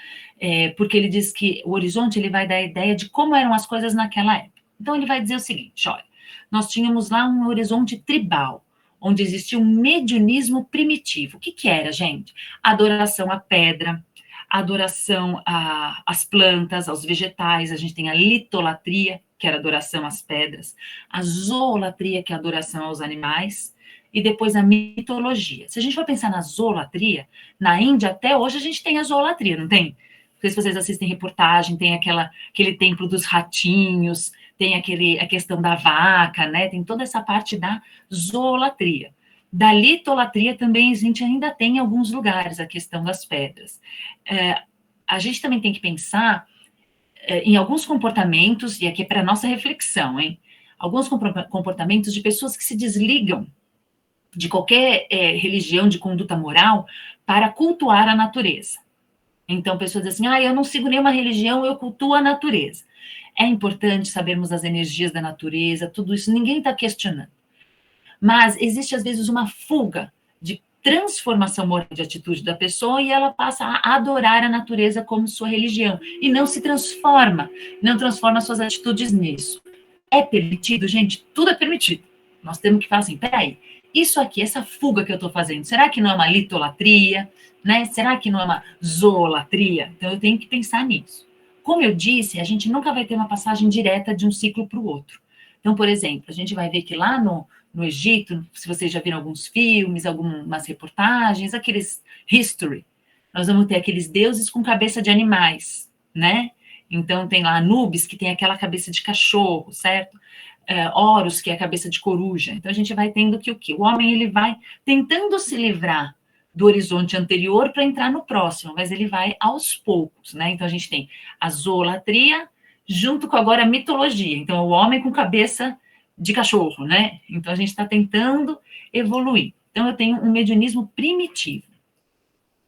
Porque ele diz que o horizonte ele vai dar a ideia de como eram as coisas naquela época. Então, ele vai dizer o seguinte, olha, nós tínhamos lá um horizonte tribal, onde existia um mediunismo primitivo. O que era, gente? Adoração à pedra, adoração às plantas, aos vegetais, a gente tem a litolatria, que era adoração às pedras, a zoolatria, que é a adoração aos animais, e depois a mitologia. Se a gente for pensar na zoolatria, na Índia até hoje a gente tem a zoolatria, não tem? Não sei se vocês assistem reportagem, tem aquele templo dos ratinhos, tem a questão da vaca, né? Tem toda essa parte da zoolatria. Da litolatria também a gente ainda tem em alguns lugares a questão das pedras. A gente também tem que pensar em alguns comportamentos, e aqui é para a nossa reflexão, hein? Alguns comportamentos de pessoas que se desligam de qualquer religião de conduta moral para cultuar a natureza. Então, pessoas dizem assim, eu não sigo nenhuma religião, eu cultuo a natureza. é importante sabermos as energias da natureza, tudo isso, ninguém está questionando. Mas existe, às vezes, uma fuga de transformação moral de atitude da pessoa e ela passa a adorar a natureza como sua religião e não se transforma, não transforma suas atitudes nisso. É permitido, gente? Tudo é permitido. Nós temos que falar assim, peraí, isso aqui, essa fuga que eu estou fazendo, será que não é uma litolatria? Né? Será que não é uma zoolatria? Então, eu tenho que pensar nisso. Como eu disse, a gente nunca vai ter uma passagem direta de um ciclo para o outro. Então, por exemplo, a gente vai ver que lá no Egito, se vocês já viram alguns filmes, algumas reportagens, aqueles history, nós vamos ter aqueles deuses com cabeça de animais, né? Então, tem lá Anubis, que tem aquela cabeça de cachorro, certo? Horus, que é a cabeça de coruja. Então, a gente vai tendo que o quê? O homem, ele vai tentando se livrar do horizonte anterior para entrar no próximo, mas ele vai aos poucos, né? Então, a gente tem a zoolatria, junto com agora a mitologia. Então, o homem com cabeça de cachorro, né? Então, a gente está tentando evoluir. Então, eu tenho um mediunismo primitivo.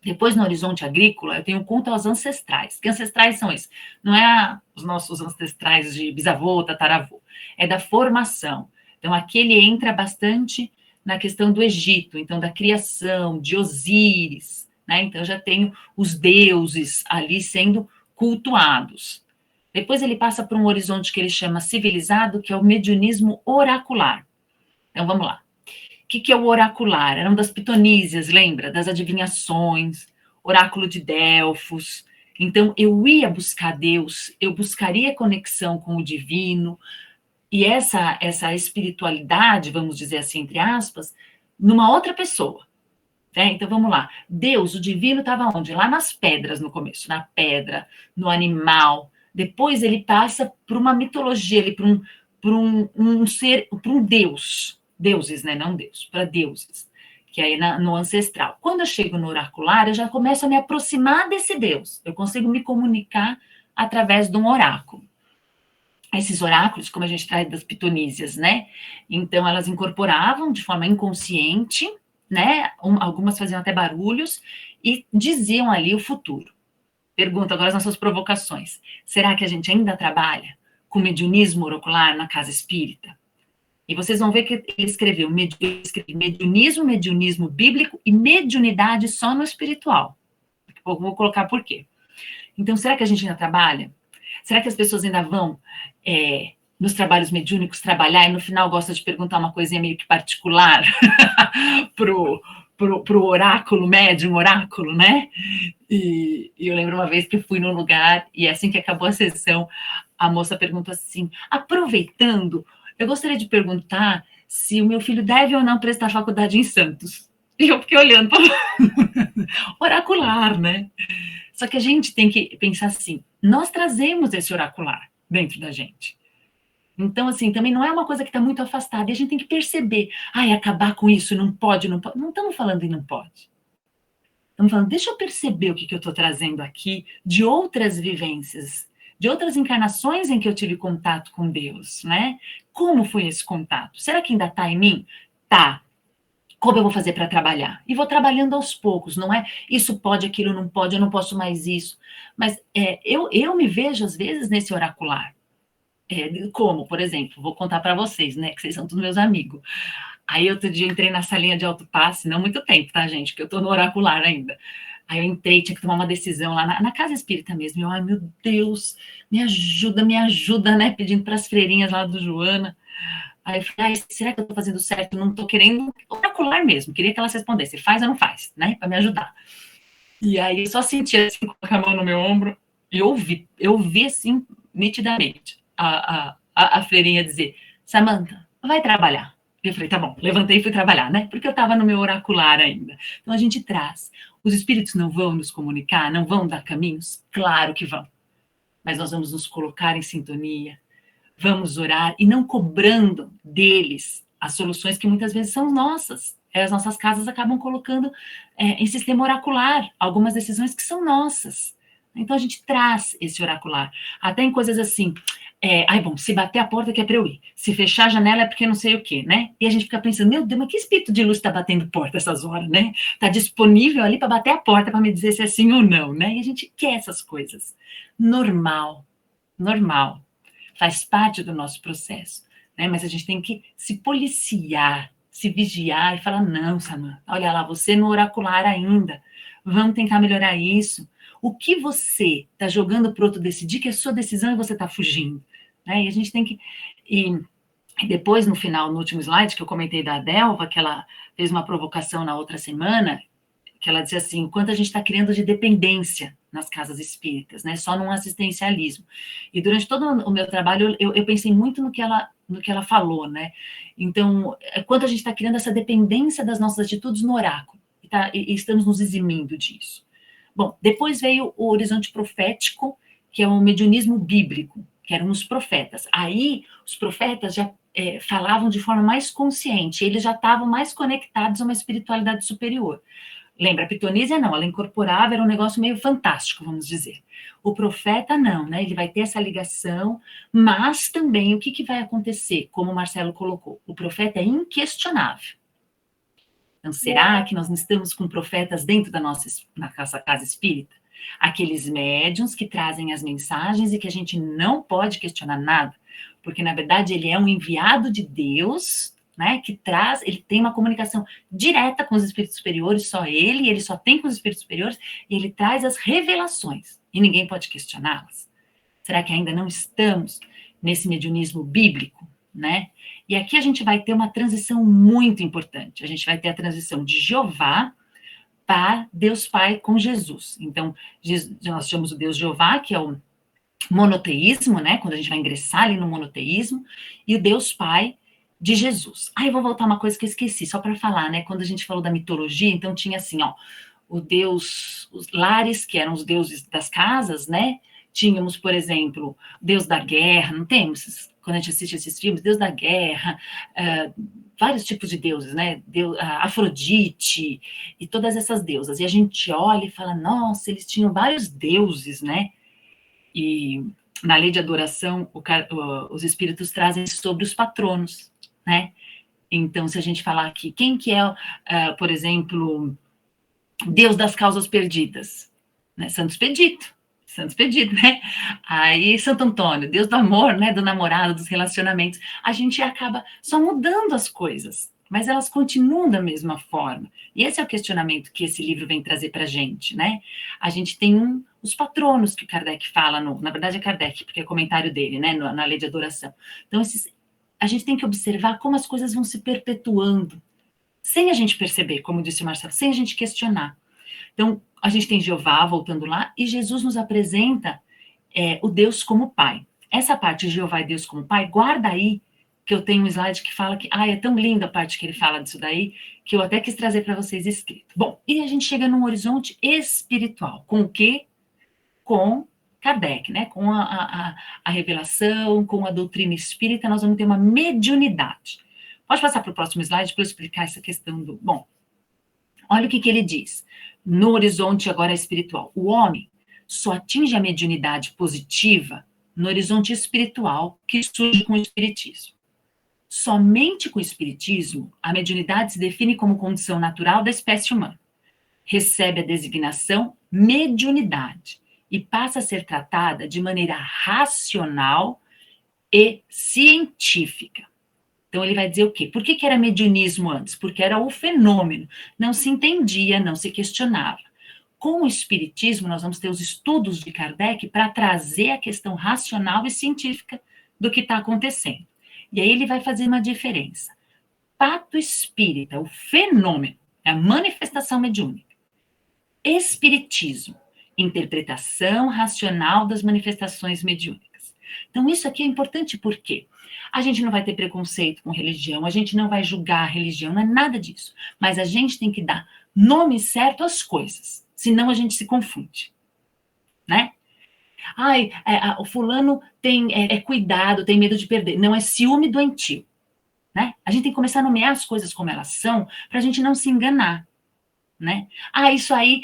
Depois, no horizonte agrícola, eu tenho o culto aos ancestrais. Que ancestrais são esses? Não é os nossos ancestrais de bisavô, tataravô. É da formação. Então, aqui ele entra bastante na questão do Egito, então, da criação, de Osíris, né? Então, eu já tenho os deuses ali sendo cultuados. Depois ele passa por um horizonte que ele chama civilizado, que é o mediunismo oracular. Então, vamos lá. O que é o oracular? Eram das pitonísias, lembra? Das adivinhações, oráculo de Delfos. Então, eu ia buscar Deus, eu buscaria conexão com o divino, e essa espiritualidade, vamos dizer assim, entre aspas, numa outra pessoa. Né? Então, vamos lá. Deus, o divino, estava onde? Lá nas pedras no começo, na pedra, no animal. Depois ele passa por uma mitologia, por um ser, por um deus. Deuses, né? Não Deus, para deuses. Que aí no ancestral. Quando eu chego no oracular, eu já começo a me aproximar desse Deus. Eu consigo me comunicar através de um oráculo. Esses oráculos, como a gente traz das pitonísias, né? Então, elas incorporavam de forma inconsciente, né? Algumas faziam até barulhos e diziam ali o futuro. Pergunta agora as nossas provocações. Será que a gente ainda trabalha com mediunismo oracular na casa espírita? E vocês vão ver que ele escreveu mediunismo bíblico e mediunidade só no espiritual. Vou colocar por quê. Então, será que a gente ainda trabalha? Será que as pessoas ainda vão nos trabalhos mediúnicos trabalhar e no final gosta de perguntar uma coisinha meio que particular pro oráculo, médium, oráculo, né? E eu lembro uma vez que eu fui num lugar e assim que acabou a sessão, a moça perguntou assim, aproveitando, eu gostaria de perguntar se o meu filho deve ou não prestar faculdade em Santos. E eu fiquei olhando para oracular, né? Só que a gente tem que pensar assim, nós trazemos esse oracular dentro da gente. Então, assim, também não é uma coisa que está muito afastada, e a gente tem que perceber, acabar com isso, não pode, não pode. Não estamos falando em não pode. Estamos falando, deixa eu perceber o que eu estou trazendo aqui de outras vivências, de outras encarnações em que eu tive contato com Deus, né? Como foi esse contato? Será que ainda está em mim? Tá. Como eu vou fazer para trabalhar? E vou trabalhando aos poucos, não é? Isso pode, aquilo não pode, eu não posso mais isso. Mas eu me vejo, às vezes, nesse oracular. Como, por exemplo, vou contar para vocês, né? Que vocês são todos meus amigos. Aí, outro dia, entrei na salinha de autopasse, não muito tempo, tá, gente? Porque eu tô no oracular ainda. Aí eu entrei, tinha que tomar uma decisão lá na casa espírita mesmo. E eu, ai, meu Deus, me ajuda, né? Pedindo para as freirinhas lá do Joana. Aí eu falei, será que eu tô fazendo certo? Não tô querendo oracular mesmo. Queria que elas respondessem, faz ou não faz, né? Para me ajudar. E aí eu só senti assim, com a mão no meu ombro, e eu vi assim, nitidamente, a freirinha dizer, Samantha, vai trabalhar. E eu falei, tá bom, levantei e fui trabalhar, né? Porque eu estava no meu oracular ainda. Então a gente traz. Os espíritos não vão nos comunicar, não vão dar caminhos? Claro que vão. Mas nós vamos nos colocar em sintonia, vamos orar e não cobrando deles as soluções que muitas vezes são nossas. As nossas casas acabam colocando em sistema oracular algumas decisões que são nossas. Então a gente traz esse oracular. Até em coisas assim, bom, se bater a porta que é para eu ir, se fechar a janela é porque não sei o quê, né? E a gente fica pensando, meu Deus, mas que espírito de luz está batendo porta essas horas, né? Está disponível ali para bater a porta para me dizer se é sim ou não, né? E a gente quer essas coisas. Normal. faz parte do nosso processo, né? Mas a gente tem que se policiar, se vigiar e falar, não, Samantha, olha lá, você no oracular ainda, vamos tentar melhorar isso. O que você está jogando para o outro decidir, que é sua decisão e você está fugindo, né? E a gente tem que... E depois, no final, no último slide, que eu comentei da Delva, que ela fez uma provocação na outra semana, que ela dizia assim, o quanto a gente está criando de dependência nas casas espíritas, né? Só num assistencialismo. E durante todo o meu trabalho, eu pensei muito no que ela falou, né? Então, quanto a gente está criando essa dependência das nossas atitudes no oráculo, e estamos nos eximindo disso. Bom, depois veio o horizonte profético, que é o mediunismo bíblico, que eram os profetas. Aí, os profetas já falavam de forma mais consciente, eles já estavam mais conectados a uma espiritualidade superior. Lembra, a pitonísia não, ela incorporava, era um negócio meio fantástico, vamos dizer. O profeta não, né? Ele vai ter essa ligação, mas também o que vai acontecer, como o Marcelo colocou, o profeta é inquestionável. Então, será que nós não estamos com profetas dentro da nossa casa espírita? Aqueles médiuns que trazem as mensagens e que a gente não pode questionar nada, porque, na verdade, ele é um enviado de Deus, né, que traz, ele tem uma comunicação direta com os espíritos superiores, só ele só tem com os espíritos superiores, e ele traz as revelações, e ninguém pode questioná-las. Será que ainda não estamos nesse mediunismo bíblico, né? E aqui a gente vai ter uma transição muito importante, a gente vai ter a transição de Jeová para Deus Pai com Jesus. Então, nós chamamos o Deus Jeová, que é o monoteísmo, né, quando a gente vai ingressar ali no monoteísmo, e o Deus Pai de Jesus. Eu vou voltar uma coisa que eu esqueci, só para falar, né, quando a gente falou da mitologia, então tinha assim, ó, o Deus, os lares, que eram os deuses das casas, né, tínhamos, por exemplo, Deus da guerra, não temos, quando a gente assiste esses filmes, Deus da guerra, vários tipos de deuses, né, Afrodite, e todas essas deusas, e a gente olha e fala, nossa, eles tinham vários deuses, né, e na lei de adoração, os espíritos trazem sobre os patronos, né? Então, se a gente falar aqui, quem que é, por exemplo, Deus das causas perdidas? Né? Santo Expedito, né? Aí, Santo Antônio, Deus do amor, né? Do namorado, dos relacionamentos. A gente acaba só mudando as coisas, mas elas continuam da mesma forma. E esse é o questionamento que esse livro vem trazer para a gente, né? A gente tem os patronos que Kardec fala, na verdade é Kardec, porque é comentário dele, né? Na lei de adoração. Então, a gente tem que observar como as coisas vão se perpetuando, sem a gente perceber, como disse o Marcelo, sem a gente questionar. Então, a gente tem Jeová, voltando lá, e Jesus nos apresenta o Deus como Pai. Essa parte de Jeová e Deus como Pai, guarda aí, que eu tenho um slide que fala que, é tão linda a parte que ele fala disso daí, que eu até quis trazer para vocês escrito. Bom, e a gente chega num horizonte espiritual, com o quê? Com Kardec, né? Com a revelação, com a doutrina espírita, nós vamos ter uma mediunidade. Pode passar para o próximo slide para eu explicar essa questão do... Bom, olha o que ele diz. No horizonte agora espiritual, o homem só atinge a mediunidade positiva no horizonte espiritual que surge com o espiritismo. Somente com o espiritismo, a mediunidade se define como condição natural da espécie humana. Recebe a designação mediunidade e passa a ser tratada de maneira racional e científica. Então, ele vai dizer o quê? Por que era mediunismo antes? Porque era o fenômeno, não se entendia, não se questionava. Com o espiritismo, nós vamos ter os estudos de Kardec para trazer a questão racional e científica do que está acontecendo. E aí ele vai fazer uma diferença. Pato espírita, o fenômeno, é a manifestação mediúnica. Espiritismo, interpretação racional das manifestações mediúnicas. Então, isso aqui é importante porque a gente não vai ter preconceito com religião, a gente não vai julgar a religião, não é nada disso. Mas a gente tem que dar nome certo às coisas, senão a gente se confunde, né? O fulano tem cuidado, tem medo de perder. Não, é ciúme doentio, né? A gente tem que começar a nomear as coisas como elas são, para a gente não se enganar, né? Isso aí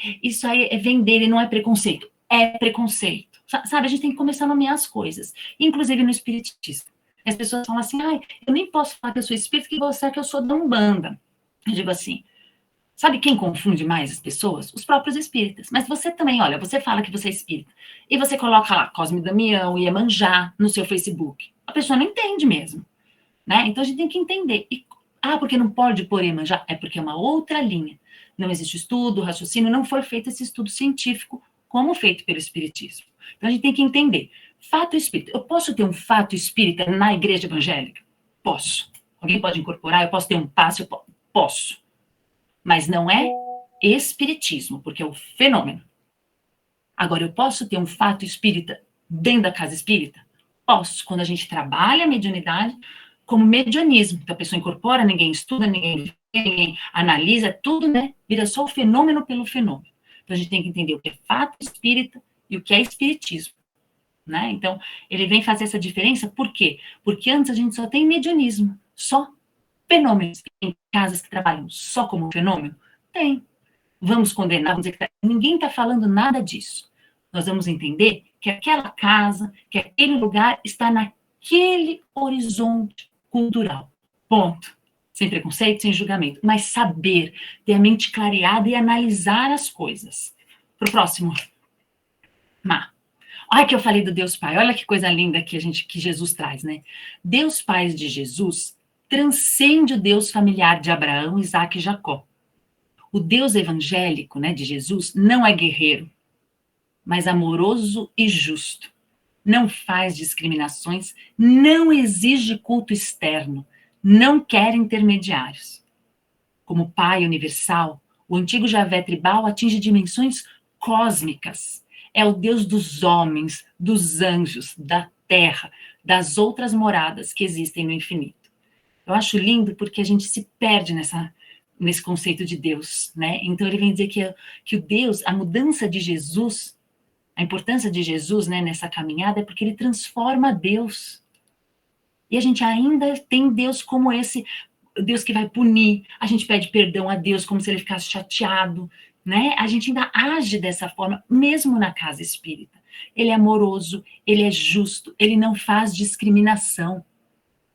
é vender e não é preconceito. É preconceito. Sabe, a gente tem que começar a nomear as coisas, inclusive no espiritismo. As pessoas falam assim, eu nem posso falar que eu sou espírita, que você é que eu sou da Umbanda. Eu digo assim, Sabe quem confunde mais as pessoas? Os próprios espíritas. Mas você também, olha, você fala que você é espírita, e você coloca lá Cosme Damião, Iemanjá no seu Facebook. A pessoa não entende mesmo, né? Então a gente tem que entender. Porque não pode pôr Iemanjá? É porque é uma outra linha. Não existe estudo, raciocínio, não foi feito esse estudo científico como feito pelo espiritismo. Então a gente tem que entender. Fato espírita. Eu posso ter um fato espírita na igreja evangélica? Posso. Alguém pode incorporar? Eu posso ter um passe? Posso. Mas não é espiritismo, porque é o fenômeno. Agora, eu posso ter um fato espírita dentro da casa espírita? Posso. Quando a gente trabalha a mediunidade como medianismo, que a pessoa incorpora, ninguém estuda, ninguém analisa, tudo, né? Vira só o fenômeno pelo fenômeno. Então, a gente tem que entender o que é fato espírita e o que é espiritismo, né? Então, ele vem fazer essa diferença, por quê? Porque antes a gente só tem medianismo, só fenômenos. Tem casas que trabalham só como fenômeno? Tem. Vamos condenar, vamos dizer que ninguém está falando nada disso. Nós vamos entender que aquela casa, que aquele lugar está naquele horizonte cultural. Ponto. Sem preconceito, sem julgamento. Mas saber, ter a mente clareada e analisar as coisas. Para o próximo. Má. Olha que eu falei do Deus Pai. Olha que coisa linda que Jesus traz, né? Deus Pai de Jesus transcende o Deus familiar de Abraão, Isaac e Jacó. O Deus evangélico, né, de Jesus, não é guerreiro, mas amoroso e justo. Não faz discriminações, não exige culto externo, não quer intermediários. Como Pai universal, o antigo Javé tribal atinge dimensões cósmicas. É o Deus dos homens, dos anjos, da terra, das outras moradas que existem no infinito. Eu acho lindo porque a gente se perde nesse conceito de Deus, né? Então ele vem dizer que o Deus, a mudança de Jesus, a importância de Jesus, né, nessa caminhada é porque ele transforma Deus. E a gente ainda tem Deus como esse Deus que vai punir. A gente pede perdão a Deus como se ele ficasse chateado, né? A gente ainda age dessa forma, mesmo na casa espírita. Ele é amoroso, ele é justo, ele não faz discriminação.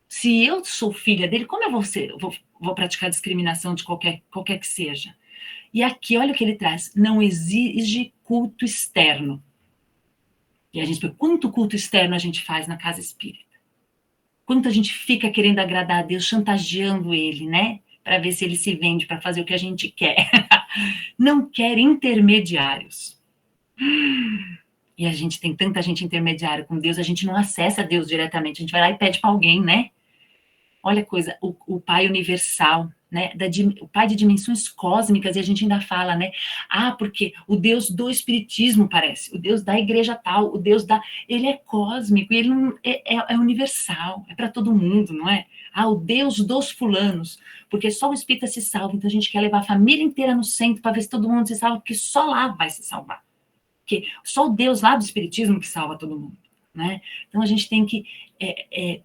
Se eu sou filha dele, como eu vou praticar discriminação de qualquer que seja? E aqui, olha o que ele traz, não exige culto externo. E a gente pergunta, quanto culto externo a gente faz na casa espírita? Quanto a gente fica querendo agradar a Deus, chantageando ele, né? Para ver se ele se vende, para fazer o que a gente quer. Não quer intermediários. E a gente tem tanta gente intermediária com Deus, a gente não acessa Deus diretamente, a gente vai lá e pede para alguém, né? Olha a coisa, o Pai universal, né? O Pai de dimensões cósmicas, e a gente ainda fala, né? Porque o Deus do Espiritismo parece, o Deus da igreja tal, o Deus ele é cósmico, e ele não, é universal, é para todo mundo, não é? O Deus dos fulanos, porque só o espírita se salva, então a gente quer levar a família inteira no centro para ver se todo mundo se salva, porque só lá vai se salvar. Porque só o Deus lá do Espiritismo que salva todo mundo, né? Então a gente tem que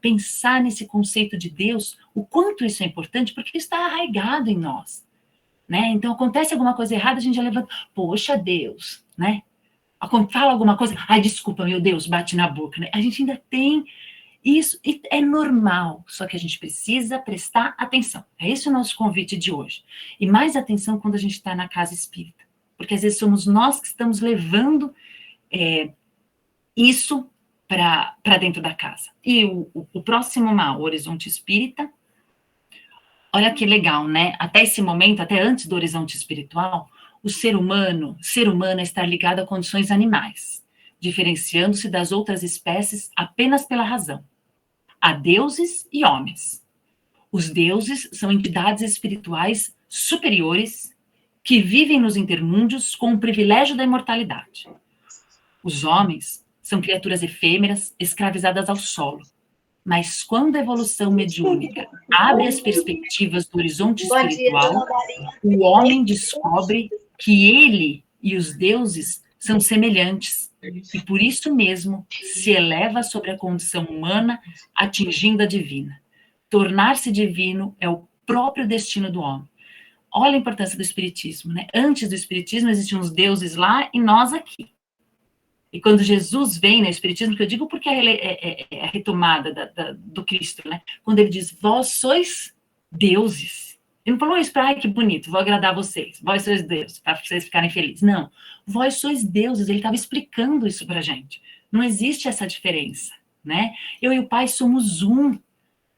pensar nesse conceito de Deus, o quanto isso é importante, porque isso está arraigado em nós, né? Então acontece alguma coisa errada, a gente já levanta, poxa Deus, né? Fala alguma coisa, desculpa, meu Deus, bate na boca, né? A gente ainda tem isso, e é normal, só que a gente precisa prestar atenção. É esse o nosso convite de hoje. E mais atenção quando a gente está na casa espírita, porque às vezes somos nós que estamos levando isso para dentro da casa. E o próximo mal, o horizonte espírita, olha que legal, né? Até esse momento, até antes do horizonte espiritual, o ser humano é estar ligado a condições animais, diferenciando-se das outras espécies apenas pela razão. Há deuses e homens. Os deuses são entidades espirituais superiores que vivem nos intermúndios com o privilégio da imortalidade. Os homens são criaturas efêmeras, escravizadas ao solo. Mas quando a evolução mediúnica abre as perspectivas do horizonte espiritual, o homem descobre que ele e os deuses são semelhantes, e por isso mesmo se eleva sobre a condição humana, atingindo a divina. Tornar-se divino é o próprio destino do homem. Olha a importância do espiritismo, né? Antes do espiritismo existiam os deuses lá e nós aqui. E quando Jesus vem no espiritismo, que eu digo porque é a retomada do Cristo, né? Quando ele diz, vós sois deuses. Ele não falou isso para, ai, que bonito, vou agradar vocês, vós sois Deus, para vocês ficarem felizes. Não, vós sois deuses, ele estava explicando isso para a gente. Não existe essa diferença, né? Eu e o Pai somos um.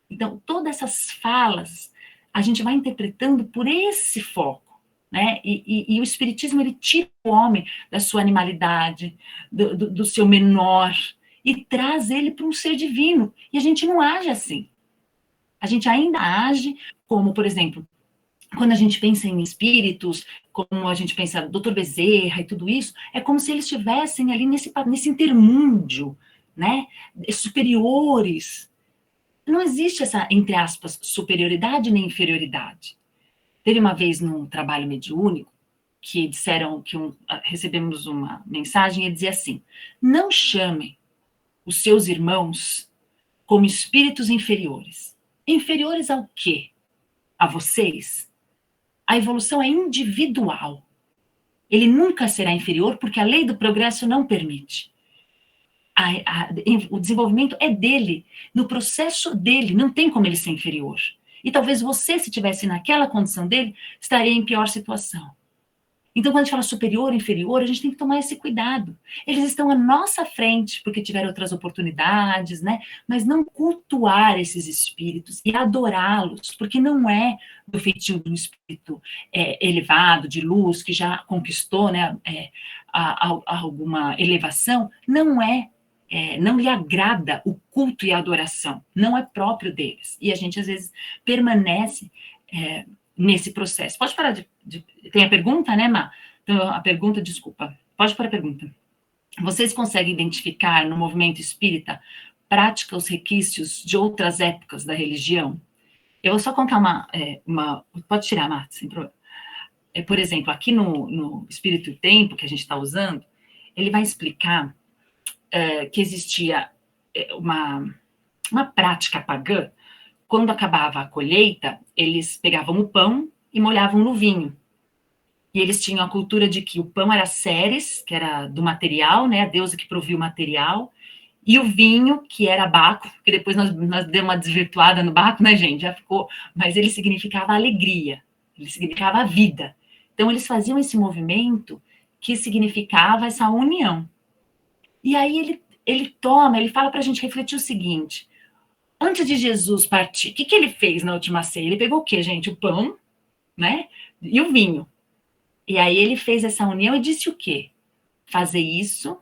Então, todas essas falas, a gente vai interpretando por esse foco, né? E o Espiritismo, ele tira o homem da sua animalidade, do seu menor, e traz ele para um ser divino. E a gente não age assim. A gente ainda age como, por exemplo, quando a gente pensa em espíritos, como a gente pensa Dr. Bezerra e tudo isso, é como se eles estivessem ali nesse intermúndio, né? Superiores. Não existe essa, entre aspas, superioridade nem inferioridade. Teve uma vez num trabalho mediúnico que disseram que recebemos uma mensagem e dizia assim: não chamem os seus irmãos como espíritos inferiores. Inferiores ao quê? A vocês? A evolução é individual. Ele nunca será inferior porque a lei do progresso não permite. O desenvolvimento é dele, no processo dele, não tem como ele ser inferior. E talvez você, se estivesse naquela condição dele, estaria em pior situação. Então, quando a gente fala superior, inferior, a gente tem que tomar esse cuidado. Eles estão à nossa frente, porque tiveram outras oportunidades, né? Mas não cultuar esses espíritos e adorá-los, porque não é do feitio de um espírito elevado, de luz, que já conquistou, né, alguma elevação, não lhe agrada o culto e a adoração, não é próprio deles. E a gente, às vezes, permanece nesse processo. Pode parar Tem a pergunta, né, Má? Então, a pergunta, desculpa. Pode parar a pergunta. Vocês conseguem identificar no movimento espírita práticas, requisitos de outras épocas da religião? Eu vou só contar uma pode tirar, Má, sem problema. Por exemplo, aqui no Espírito e Tempo, que a gente está usando, ele vai explicar que existia uma prática pagã. Quando acabava a colheita, eles pegavam o pão e molhavam no vinho. E eles tinham a cultura de que o pão era Ceres, que era do material, né, a deusa que provia o material, e o vinho, que era Baco, que depois nós demos uma desvirtuada no Baco, né, gente? Já ficou, mas ele significava alegria, ele significava a vida. Então, eles faziam esse movimento que significava essa união. E aí ele fala para a gente refletir o seguinte: antes de Jesus partir, o que ele fez na última ceia? Ele pegou o quê, gente? O pão, né? E o vinho. E aí ele fez essa união e disse o quê? Fazer isso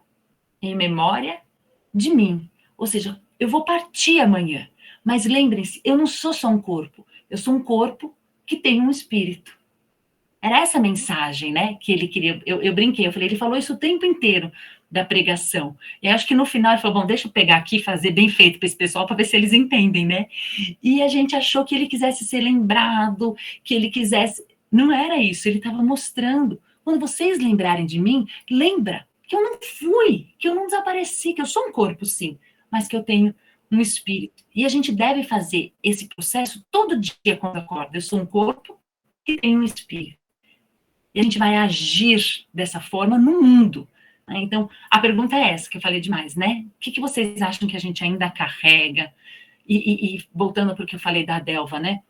em memória de mim. Ou seja, eu vou partir amanhã. Mas lembrem-se, eu não sou só um corpo. Eu sou um corpo que tem um espírito. Era essa mensagem, né? Que ele queria. Eu brinquei, eu falei, ele falou isso o tempo inteiro da pregação. E acho que no final ele falou, bom, deixa eu pegar aqui e fazer bem feito para esse pessoal, para ver se eles entendem, né? E a gente achou que ele quisesse ser lembrado, que ele quisesse... Não era isso, ele estava mostrando. Quando vocês lembrarem de mim, lembra que eu não fui, que eu não desapareci, que eu sou um corpo, sim, mas que eu tenho um espírito. E a gente deve fazer esse processo todo dia quando acorda. Eu sou um corpo que tem um espírito. E a gente vai agir dessa forma no mundo. Então, a pergunta é essa, que eu falei demais, né? O que vocês acham que a gente ainda carrega? E voltando para o que eu falei da Delva, né?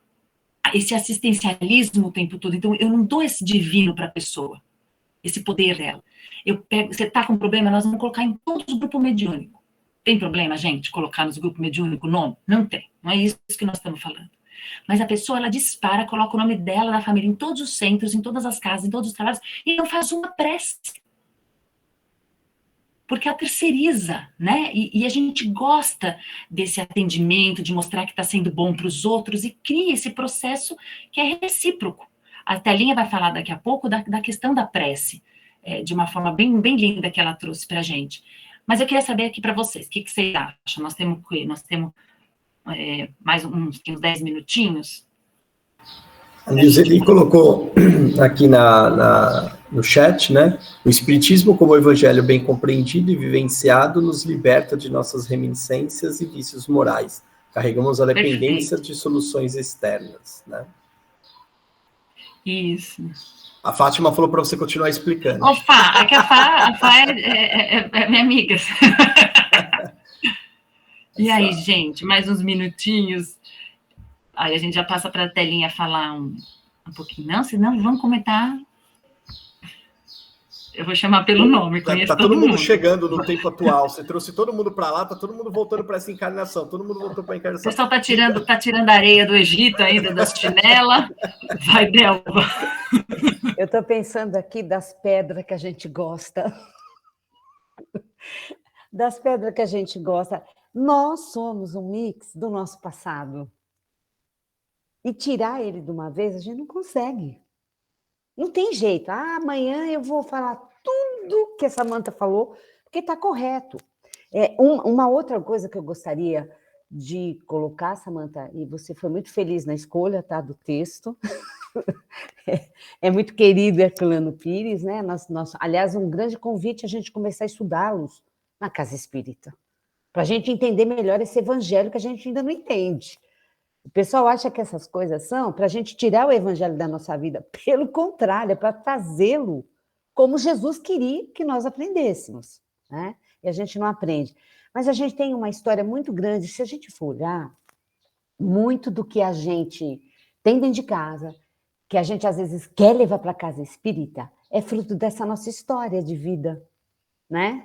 Esse assistencialismo o tempo todo. Então, eu não dou esse divino para a pessoa, esse poder dela. Eu pego, você está com um problema, nós vamos colocar em todos os grupos mediúnicos. Tem problema, gente, colocar nos grupos mediúnicos o nome? Não tem. Não é isso que nós estamos falando. Mas a pessoa, ela dispara, coloca o nome dela, da família, em todos os centros, em todas as casas, em todos os trabalhos, e não faz uma prece. Porque ela terceiriza, né? E a gente gosta desse atendimento, de mostrar que está sendo bom para os outros, e cria esse processo que é recíproco. A Telinha vai falar daqui a pouco da questão da prece, de uma forma bem, bem linda que ela trouxe para a gente. Mas eu queria saber aqui para vocês, o que vocês acham? Nós temos mais uns 10 minutinhos. A Giseli colocou aqui no chat, né? O Espiritismo, como evangelho bem compreendido e vivenciado, nos liberta de nossas reminiscências e vícios morais. Carregamos a dependência de soluções externas, né? Isso. A Fátima falou para você continuar explicando. Opa, é que a Fá é minha amiga. E aí, gente, mais uns minutinhos. Aí a gente já passa para a Telinha falar um pouquinho. Não, senão vão comentar. Eu vou chamar pelo nome, conheço Tá todo mundo chegando no tempo atual. Você trouxe todo mundo para lá, tá todo mundo voltando para essa encarnação. Todo mundo voltou para a encarnação. O pessoal tá tirando areia do Egito ainda, das chinelas. Vai, Delva. Eu estou pensando aqui das pedras que a gente gosta. Das pedras que a gente gosta. Nós somos um mix do nosso passado. E tirar ele de uma vez, a gente não consegue. Não tem jeito. Amanhã eu vou falar tudo que a Samantha falou, porque está correto. Uma outra coisa que eu gostaria de colocar, Samantha, e você foi muito feliz na escolha, tá, do texto. É muito querido Herculano Pires, né? Aliás, um grande convite a gente começar a estudá-los na Casa Espírita, para a gente entender melhor esse evangelho que a gente ainda não entende. O pessoal acha que essas coisas são para a gente tirar o evangelho da nossa vida. Pelo contrário, é para trazê-lo como Jesus queria que nós aprendêssemos, né? E a gente não aprende. Mas a gente tem uma história muito grande. Se a gente for olhar, muito do que a gente tem dentro de casa, que a gente às vezes quer levar para a casa espírita, é fruto dessa nossa história de vida, né?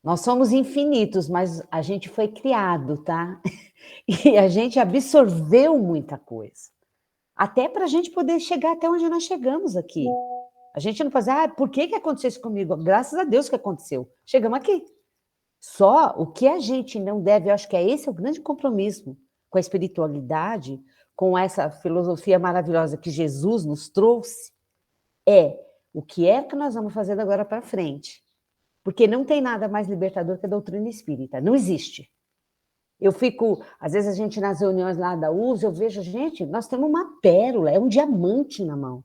Nós somos infinitos, mas a gente foi criado, tá? E a gente absorveu muita coisa. Até para a gente poder chegar até onde nós chegamos aqui. A gente não faz, por que aconteceu isso comigo? Graças a Deus que aconteceu. Chegamos aqui. Só o que a gente não deve, eu acho que esse é o grande compromisso com a espiritualidade, com essa filosofia maravilhosa que Jesus nos trouxe, o que é que nós vamos fazer agora para frente. Porque não tem nada mais libertador que a doutrina espírita. Não existe. Eu fico, às vezes a gente nas reuniões lá da USE, eu vejo, gente, nós temos uma pérola, é um diamante na mão. O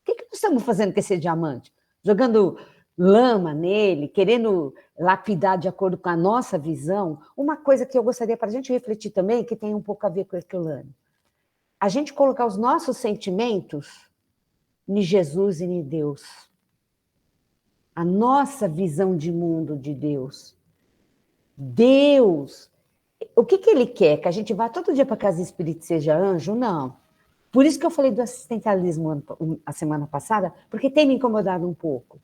que nós estamos fazendo com esse diamante? Jogando lama nele, querendo lapidar de acordo com a nossa visão. Uma coisa que eu gostaria para a gente refletir também, que tem um pouco a ver com o Herculano. A gente colocar os nossos sentimentos em Jesus e em Deus. A nossa visão de mundo de Deus. Deus, o que ele quer? Que a gente vá todo dia para a casa espírita e seja anjo? Não. Por isso que eu falei do assistencialismo a semana passada, porque tem me incomodado um pouco.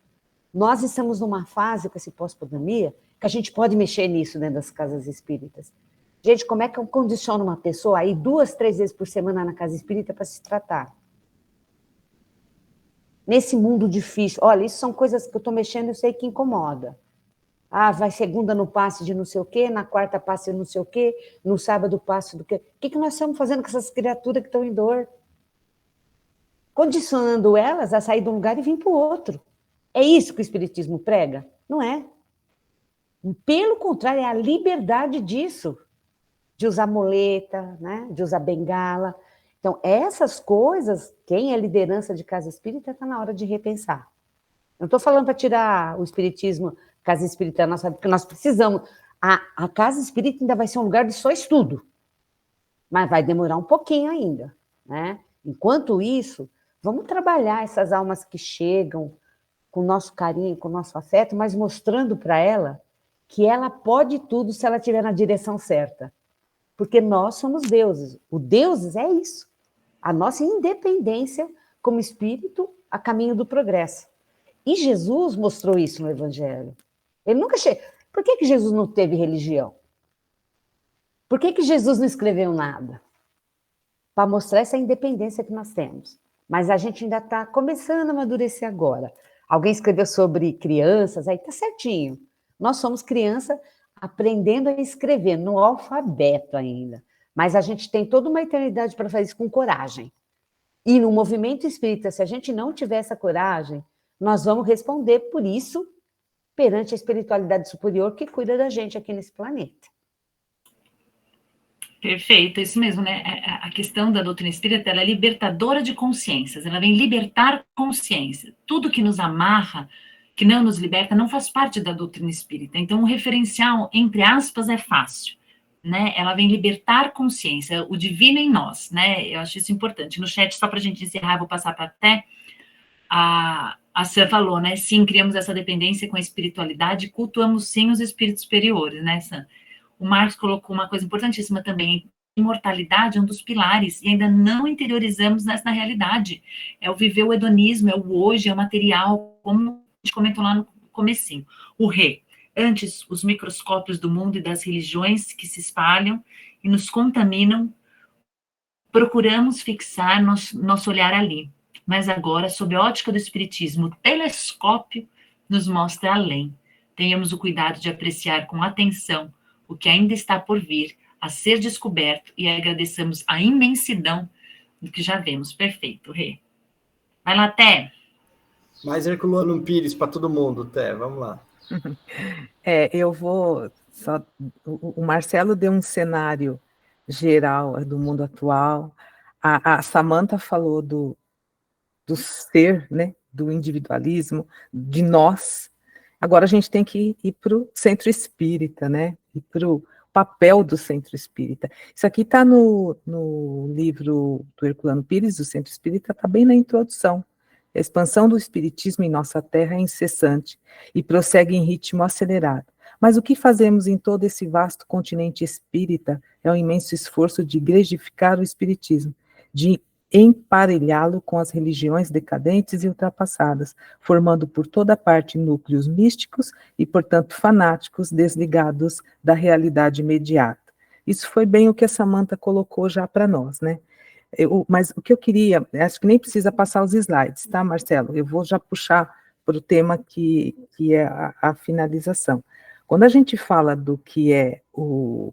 Nós estamos numa fase, com esse pós-pandemia, que a gente pode mexer nisso dentro das casas espíritas. Gente, como é que eu condiciono uma pessoa a ir 2, 3 vezes por semana na casa espírita para se tratar? Nesse mundo difícil. Olha, isso são coisas que eu estou mexendo e eu sei que incomoda. Vai segunda no passe de não sei o quê, na quarta passe de não sei o quê, no sábado passe do quê. O que nós estamos fazendo com essas criaturas que estão em dor? Condicionando elas a sair de um lugar e vir para o outro. É isso que o Espiritismo prega? Não é. Pelo contrário, é a liberdade disso. De usar muleta, né? De usar bengala. Então, essas coisas, quem é liderança de casa espírita está na hora de repensar. Não estou falando para tirar o espiritismo, casa espírita nossa, porque nós precisamos. A casa espírita ainda vai ser um lugar de só estudo, mas vai demorar um pouquinho ainda, né? Enquanto isso, vamos trabalhar essas almas que chegam com o nosso carinho, com o nosso afeto, mas mostrando para ela que ela pode tudo se ela estiver na direção certa. Porque nós somos deuses. O deuses é isso. A nossa independência como espírito a caminho do progresso. E Jesus mostrou isso no Evangelho. Ele nunca chegou. Por que Jesus não teve religião? Por que Jesus não escreveu nada? Para mostrar essa independência que nós temos. Mas a gente ainda está começando a amadurecer agora. Alguém escreveu sobre crianças, aí está certinho. Nós somos criança aprendendo a escrever, no alfabeto ainda. Mas a gente tem toda uma eternidade para fazer isso com coragem. E no movimento espírita, se a gente não tiver essa coragem, nós vamos responder por isso perante a espiritualidade superior que cuida da gente aqui nesse planeta. Perfeito, isso mesmo, né? A questão da doutrina espírita, ela é libertadora de consciências, ela vem libertar consciência. Tudo que nos amarra, que não nos liberta, não faz parte da doutrina espírita. Então, o referencial, entre aspas, é fácil, né? Ela vem libertar consciência, o divino em nós, né? Eu acho isso importante. No chat, só para a gente encerrar, vou passar para até a Sam falou, né? Sim, criamos essa dependência com a espiritualidade, cultuamos sim os espíritos superiores, né, Sam? O Marcos colocou uma coisa importantíssima também, imortalidade é um dos pilares, e ainda não interiorizamos nessa realidade. É o viver o hedonismo, é o hoje, é o material, como a gente comentou lá no comecinho. O Rê. Antes, os microscópios do mundo e das religiões que se espalham e nos contaminam, procuramos fixar nosso olhar ali. Mas agora, sob a ótica do espiritismo, o telescópio nos mostra além. Tenhamos o cuidado de apreciar com atenção o que ainda está por vir, a ser descoberto, e agradeçamos a imensidão do que já vemos. Perfeito, Rê. Vai lá, Té. Mais Herculano Pires para todo mundo, Té, vamos lá. Eu vou... O Marcelo deu um cenário geral do mundo atual, a Samantha falou do ser, né, do individualismo, de nós. Agora a gente tem que ir para o centro espírita, né, ir para o papel do centro espírita. Isso aqui está no livro do Herculano Pires, do Centro Espírita, está bem na introdução. A expansão do espiritismo em nossa terra é incessante e prossegue em ritmo acelerado. Mas o que fazemos em todo esse vasto continente espírita é um imenso esforço de igrejificar o espiritismo, de emparelhá-lo com as religiões decadentes e ultrapassadas, formando por toda parte núcleos místicos e, portanto, fanáticos desligados da realidade imediata. Isso foi bem o que a Samantha colocou já para nós, né? Mas o que eu queria, acho que nem precisa passar os slides, tá, Marcelo? Eu vou já puxar para o tema que é a finalização. Quando a gente fala do que é o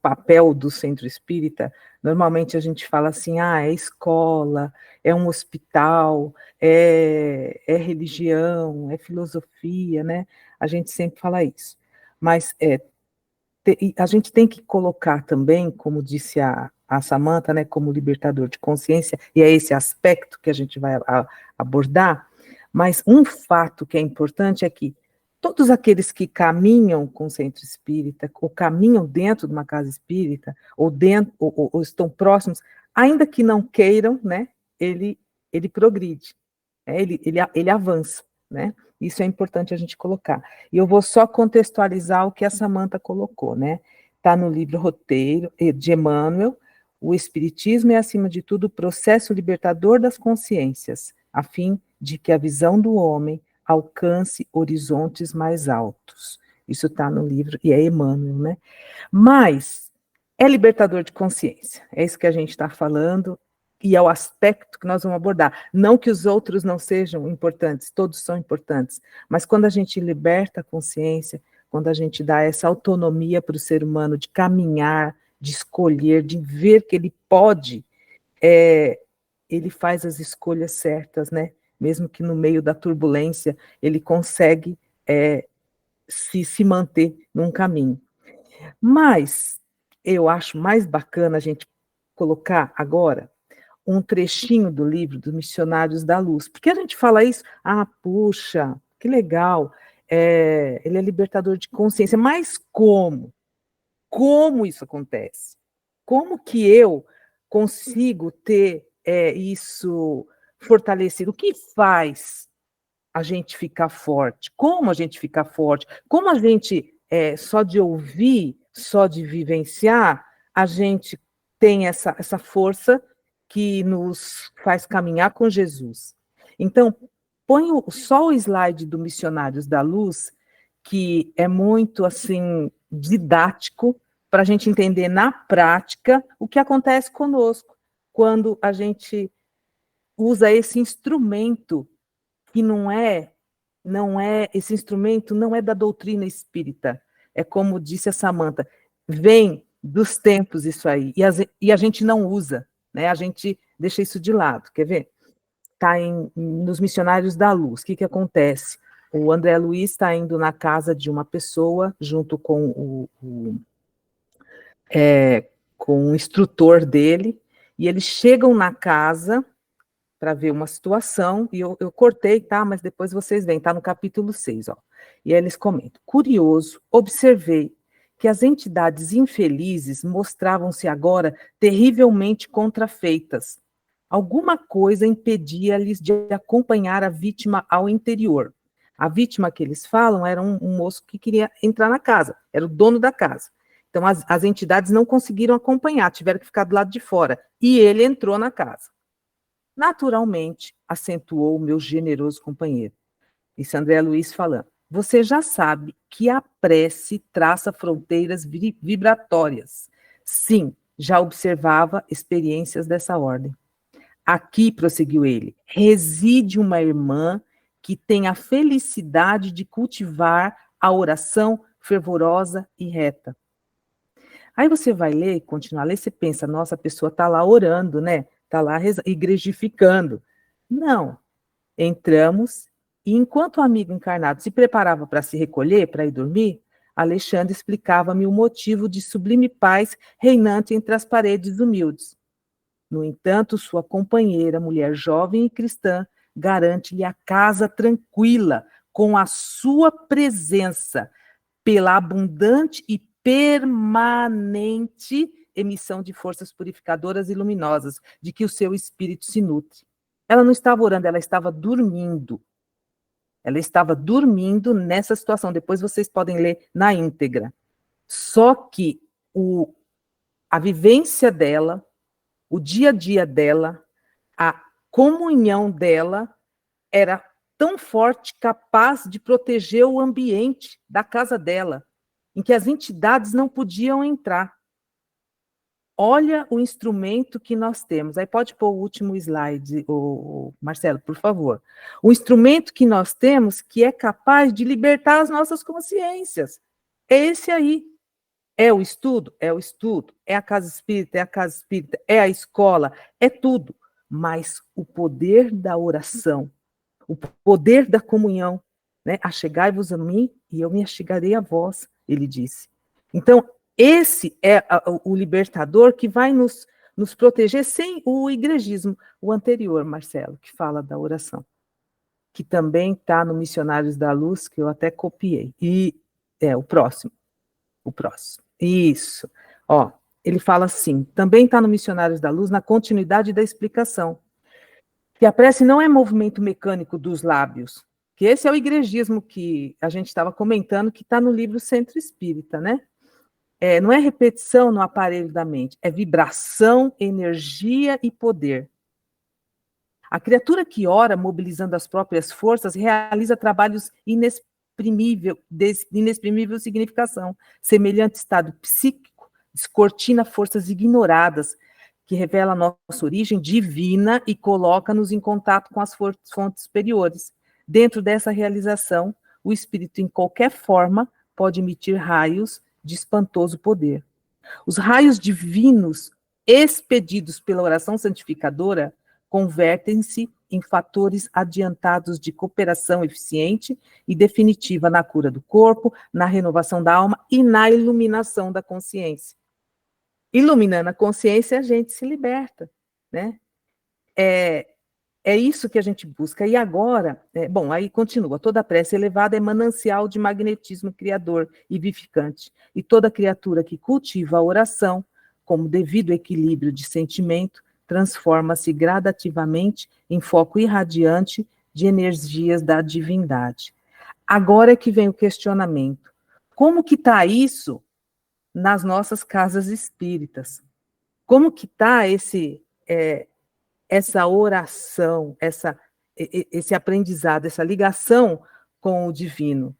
papel do centro espírita, normalmente a gente fala assim, é escola, é um hospital, é religião, é filosofia, né? A gente sempre fala isso. Mas a gente tem que colocar também, como disse a Samantha, né, como libertador de consciência, e é esse aspecto que a gente vai abordar, mas um fato que é importante é que todos aqueles que caminham com o centro espírita, ou caminham dentro de uma casa espírita, ou estão próximos, ainda que não queiram, né, ele progride, ele avança, né? Isso é importante a gente colocar. E eu vou só contextualizar o que a Samantha colocou, né? Está no livro Roteiro, de Emmanuel, o Espiritismo é, acima de tudo, o processo libertador das consciências, a fim de que a visão do homem alcance horizontes mais altos. Isso está no livro, e é Emmanuel, né? Mas é libertador de consciência, é isso que a gente está falando, e é o aspecto que nós vamos abordar. Não que os outros não sejam importantes, todos são importantes, mas quando a gente liberta a consciência, quando a gente dá essa autonomia para o ser humano de caminhar, de escolher, de ver que ele pode, ele faz as escolhas certas, né? Mesmo que no meio da turbulência, ele consegue se manter num caminho. Mas eu acho mais bacana a gente colocar agora um trechinho do livro dos Missionários da Luz. Porque a gente fala isso, puxa, que legal, ele é libertador de consciência, mas como? Como isso acontece? Como que eu consigo ter isso fortalecido? O que faz a gente ficar forte? Como a gente ficar forte? Como a gente, só de ouvir, só de vivenciar, a gente tem essa força que nos faz caminhar com Jesus. Então, põe só o slide do Missionários da Luz, que é muito, assim, didático, para a gente entender na prática o que acontece conosco, quando a gente usa esse instrumento, que esse instrumento não é da doutrina espírita, é como disse a Samantha, vem dos tempos isso aí, e a gente não usa, né? A gente deixa isso de lado, quer ver? Está nos Missionários da Luz. O que acontece? O André Luiz está indo na casa de uma pessoa, junto com com o instrutor dele, e eles chegam na casa para ver uma situação, e eu cortei, tá? Mas depois vocês veem, tá no capítulo 6, ó. E aí eles comentam, curioso, observei que as entidades infelizes mostravam-se agora terrivelmente contrafeitas. Alguma coisa impedia-lhes de acompanhar a vítima ao interior. A vítima que eles falam era um moço que queria entrar na casa, era o dono da casa. Então, Então, as entidades não conseguiram acompanhar, tiveram que ficar do lado de fora. E ele entrou na casa. Naturalmente, acentuou o meu generoso companheiro. Isso André Luiz falando. Você já sabe que a prece traça fronteiras vibratórias. Sim, já observava experiências dessa ordem. Aqui, prosseguiu ele, reside uma irmã que tem a felicidade de cultivar a oração fervorosa e reta. Aí você vai ler e continuar a ler, você pensa, nossa, a pessoa está lá orando, né? Está lá igrejificando. Não. Entramos e enquanto o amigo encarnado se preparava para se recolher, para ir dormir, Alexandre explicava-me o motivo de sublime paz reinante entre as paredes humildes. No entanto, sua companheira, mulher jovem e cristã, garante-lhe a casa tranquila, com a sua presença, pela abundante e permanente emissão de forças purificadoras e luminosas, de que o seu espírito se nutre. Ela não estava orando, ela estava dormindo. Ela estava dormindo nessa situação. Depois vocês podem ler na íntegra. Só que a vivência dela, o dia a dia dela, a comunhão dela era tão forte, capaz de proteger o ambiente da casa dela, em que as entidades não podiam entrar. Olha o instrumento que nós temos. Aí pode pôr o último slide, Marcelo, por favor. O instrumento que nós temos que é capaz de libertar as nossas consciências. É esse aí. É o estudo? É o estudo. É a casa espírita? É a casa espírita. É a escola? É tudo. Mas o poder da oração, o poder da comunhão, né? Achegai-vos a mim e eu me achegarei a vós, ele disse. Então, esse é o libertador que vai nos proteger sem o igrejismo, o anterior, Marcelo, que fala da oração, que também está no Missionários da Luz, que eu até copiei. E o próximo. Isso. Ó, ele fala assim, também está no Missionários da Luz, na continuidade da explicação, que a prece não é movimento mecânico dos lábios, que esse é o igrejismo que a gente estava comentando, que está no livro Centro Espírita, né? Não é repetição no aparelho da mente, é vibração, energia e poder. A criatura que ora, mobilizando as próprias forças, realiza trabalhos inexprimível significação, semelhante estado psíquico, descortina forças ignoradas, que revela a nossa origem divina e coloca-nos em contato com as fontes superiores. Dentro dessa realização, o espírito, em qualquer forma, pode emitir raios de espantoso poder. Os raios divinos expedidos pela oração santificadora convertem-se em fatores adiantados de cooperação eficiente e definitiva na cura do corpo, na renovação da alma e na iluminação da consciência. Iluminando a consciência, a gente se liberta, né? É isso que a gente busca. E agora, aí continua, toda prece elevada é manancial de magnetismo criador e vivificante, e toda criatura que cultiva a oração, como devido equilíbrio de sentimento, transforma-se gradativamente em foco irradiante de energias da divindade. Agora é que vem o questionamento. Como que está isso nas nossas casas espíritas? Como que está essa oração, esse aprendizado, essa ligação com o divino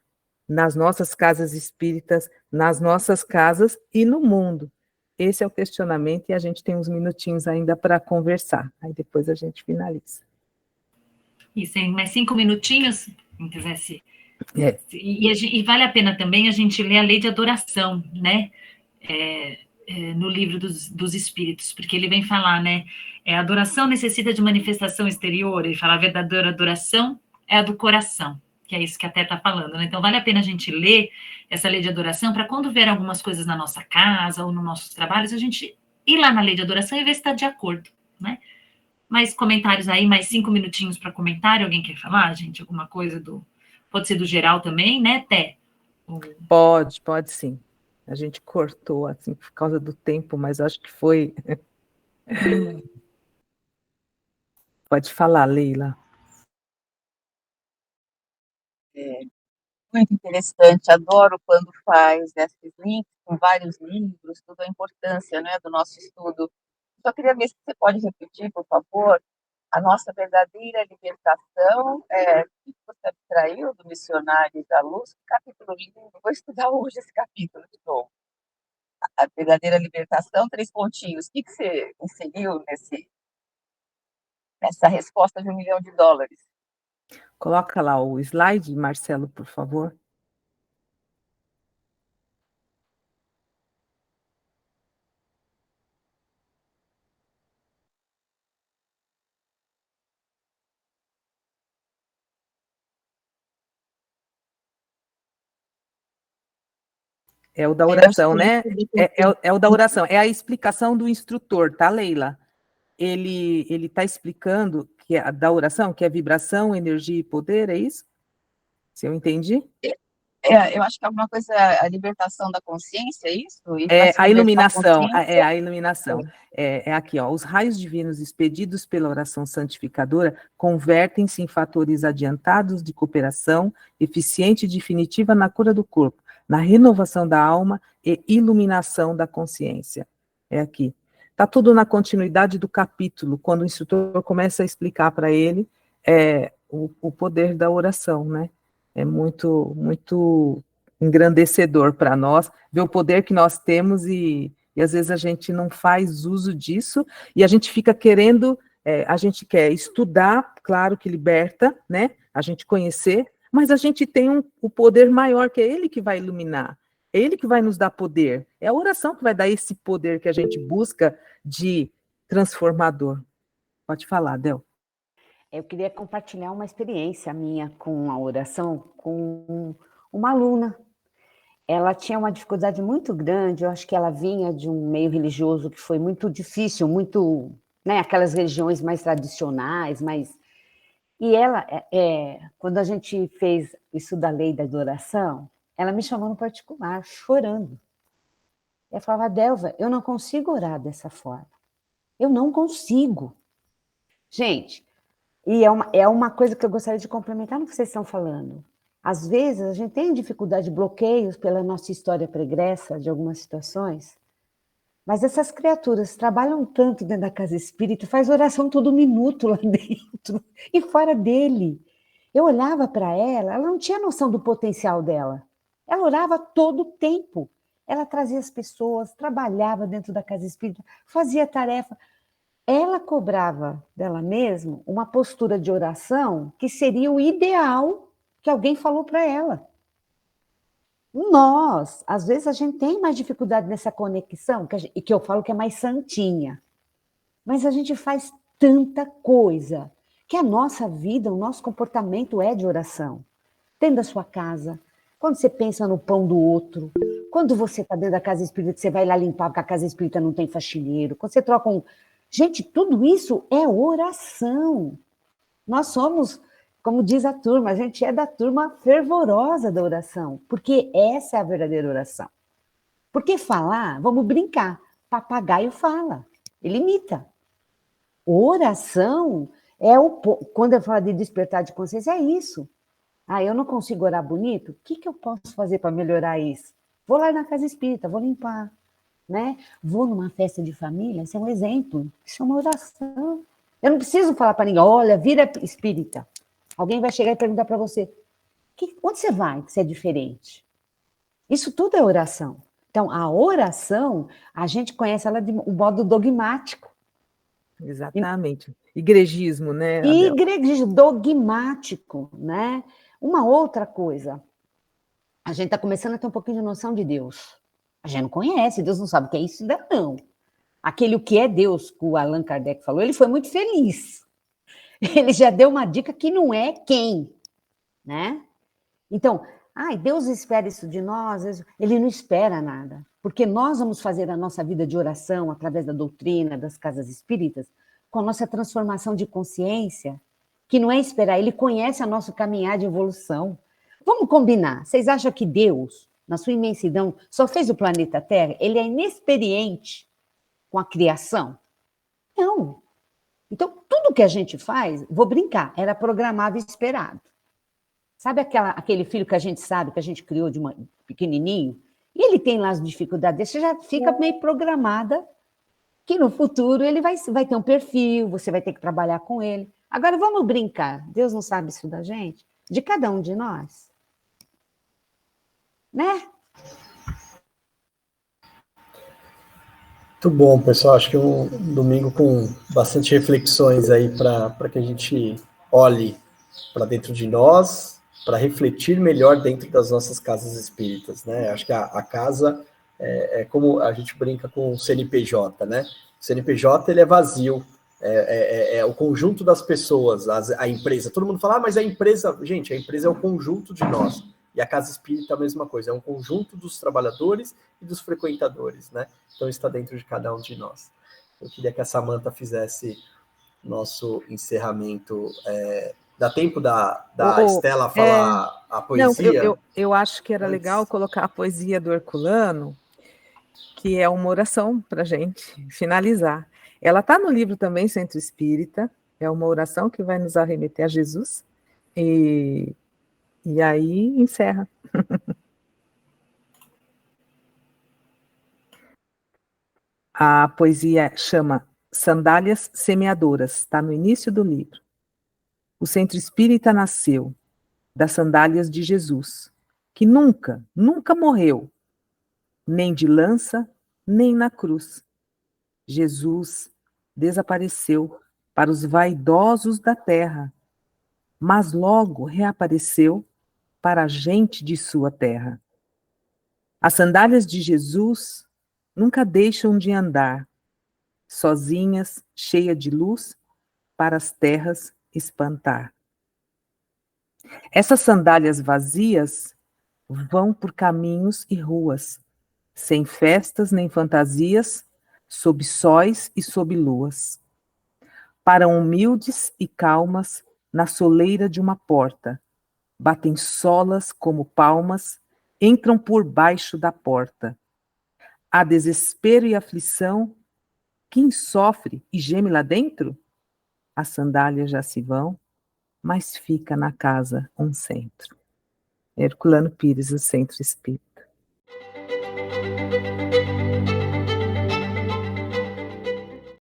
nas nossas casas espíritas, nas nossas casas e no mundo? Esse é o questionamento e a gente tem uns minutinhos ainda para conversar. Aí depois a gente finaliza. Isso, tem mais 5 minutinhos, quem quisesse. E vale a pena também a gente ler a lei de adoração, né? No livro dos Espíritos, porque ele vem falar, né? A adoração necessita de manifestação exterior, ele fala a verdadeira adoração é a do coração, que é isso que até está falando, né? Então, vale a pena a gente ler essa lei de adoração para quando ver algumas coisas na nossa casa ou nos nossos trabalhos, a gente ir lá na lei de adoração e ver se está de acordo, né? Mais comentários aí, mais 5 minutinhos para comentário, alguém quer falar, gente? Alguma coisa pode ser do geral também, né, Té? Pode sim. A gente cortou, assim, por causa do tempo, mas acho que foi... Pode falar, Leila. Muito interessante, adoro quando faz esses links com vários livros, tudo a importância, né, do nosso estudo. Só queria ver se você pode repetir, por favor, a nossa verdadeira libertação, o que você abstraiu do Missionário da Luz, que capítulo lindo, vou estudar hoje esse capítulo de novo. A verdadeira libertação, 3 pontinhos, o que você inseriu nessa resposta de $1 milhão? Coloca lá o slide, Marcelo, por favor. É o da oração, né? É o da oração, é a explicação do instrutor, tá, Leila? Ele está explicando que é da oração, que é vibração, energia e poder, é isso? Se eu entendi? Eu acho que é alguma coisa, a libertação da consciência, é isso? E para É se a libertar iluminação, consciência, é a iluminação. É aqui, ó, os raios divinos expedidos pela oração santificadora convertem-se em fatores adiantados de cooperação eficiente e definitiva na cura do corpo, na renovação da alma e iluminação da consciência. É aqui. Está tudo na continuidade do capítulo, quando o instrutor começa a explicar para ele o poder da oração, né? É muito, muito engrandecedor para nós ver o poder que nós temos e às vezes a gente não faz uso disso e a gente fica querendo, a gente quer estudar, claro que liberta, né? A gente conhecer, mas a gente tem o poder maior, que é ele que vai iluminar, é ele que vai nos dar poder, é a oração que vai dar esse poder que a gente busca de transformador. Pode falar, Del. Eu queria compartilhar uma experiência minha com a oração com uma aluna. Ela tinha uma dificuldade muito grande, eu acho que ela vinha de um meio religioso que foi muito difícil, muito, né, aquelas religiões mais tradicionais, E ela, quando a gente fez isso da lei da adoração, ela me chamou no particular, chorando. Ela falava, Delva, eu não consigo orar dessa forma. Eu não consigo. Gente, e é uma coisa que eu gostaria de complementar no que vocês estão falando. Às vezes, a gente tem dificuldade, bloqueios pela nossa história pregressa de algumas situações, mas essas criaturas trabalham tanto dentro da casa espírita, faz oração todo minuto lá dentro e fora dele. Eu olhava para ela não tinha noção do potencial dela. Ela orava todo o tempo. Ela trazia as pessoas, trabalhava dentro da casa espírita, fazia tarefa. Ela cobrava dela mesma uma postura de oração que seria o ideal que alguém falou para ela. Nós, às vezes, a gente tem mais dificuldade nessa conexão, que eu falo que é mais santinha. Mas a gente faz tanta coisa, que a nossa vida, o nosso comportamento é de oração. Dentro da sua casa, quando você pensa no pão do outro, quando você está dentro da casa espírita, você vai lá limpar porque a casa espírita não tem faxineiro, quando você troca um... Gente, tudo isso é oração. Nós somos, como diz a turma, a gente é da turma fervorosa da oração, porque essa é a verdadeira oração. Porque falar, vamos brincar, papagaio fala, ele imita. Oração quando eu falo de despertar de consciência, é isso. Eu não consigo orar bonito? O que eu posso fazer para melhorar isso? Vou lá na casa espírita, vou limpar. Né? Vou numa festa de família, isso é um exemplo, isso é uma oração. Eu não preciso falar para ninguém, olha, vira espírita. Alguém vai chegar e perguntar para você, onde você vai que você é diferente? Isso tudo é oração. Então, a oração, a gente conhece ela de um modo dogmático. Exatamente. Igrejismo, né, Adel? Igrejismo, dogmático, né? Uma outra coisa, a gente está começando a ter um pouquinho de noção de Deus. A gente não conhece, Deus não sabe o que é isso ainda não. Aquele o que é Deus, que o Allan Kardec falou, ele foi muito feliz. Ele já deu uma dica que não é quem, né? Então, Deus espera isso de nós, ele não espera nada, porque nós vamos fazer a nossa vida de oração através da doutrina, das casas espíritas, com a nossa transformação de consciência, que não é esperar, ele conhece a nosso caminhar de evolução. Vamos combinar, vocês acham que Deus, na sua imensidão, só fez o planeta Terra? Ele é inexperiente com a criação? Não. Então, tudo que a gente faz, vou brincar, era programado e esperado. Sabe aquele filho que a gente sabe, que a gente criou de pequenininho? E ele tem lá as dificuldades, você já fica meio programada que no futuro ele vai ter um perfil, você vai ter que trabalhar com ele. Agora vamos brincar. Deus não sabe isso da gente? De cada um de nós. Né? Muito bom, pessoal. Acho que um domingo com bastante reflexões aí para que a gente olhe para dentro de nós, para refletir melhor dentro das nossas casas espíritas, né? Acho que a casa é como a gente brinca com o CNPJ, né? O CNPJ, ele é vazio, é o conjunto das pessoas, a empresa. Todo mundo fala, mas a empresa... Gente, a empresa é o conjunto de nós. E a casa espírita é a mesma coisa, é um conjunto dos trabalhadores e dos frequentadores, né? Então está dentro de cada um de nós. Eu queria que a Samantha fizesse nosso encerramento. Dá tempo da Estela falar a poesia? Não, eu acho que era legal colocar a poesia do Herculano, que é uma oração para a gente finalizar. Ela está no livro também, Centro Espírita, é uma oração que vai nos arremeter a Jesus, e aí encerra. A poesia chama Sandálias Semeadoras, está no início do livro. O Centro Espírita nasceu das sandálias de Jesus, que nunca, nunca morreu, nem de lança, nem na cruz. Jesus desapareceu para os vaidosos da terra, mas logo reapareceu para a gente de sua terra. As sandálias de Jesus nunca deixam de andar, sozinhas, cheias de luz, para as terras espantar. Essas sandálias vazias vão por caminhos e ruas, sem festas nem fantasias, sob sóis e sob luas. Param humildes e calmas na soleira de uma porta, batem solas como palmas, entram por baixo da porta. Há desespero e aflição. Quem sofre e geme lá dentro? As sandálias já se vão, mas fica na casa um centro. Herculano Pires, o Centro Espírita.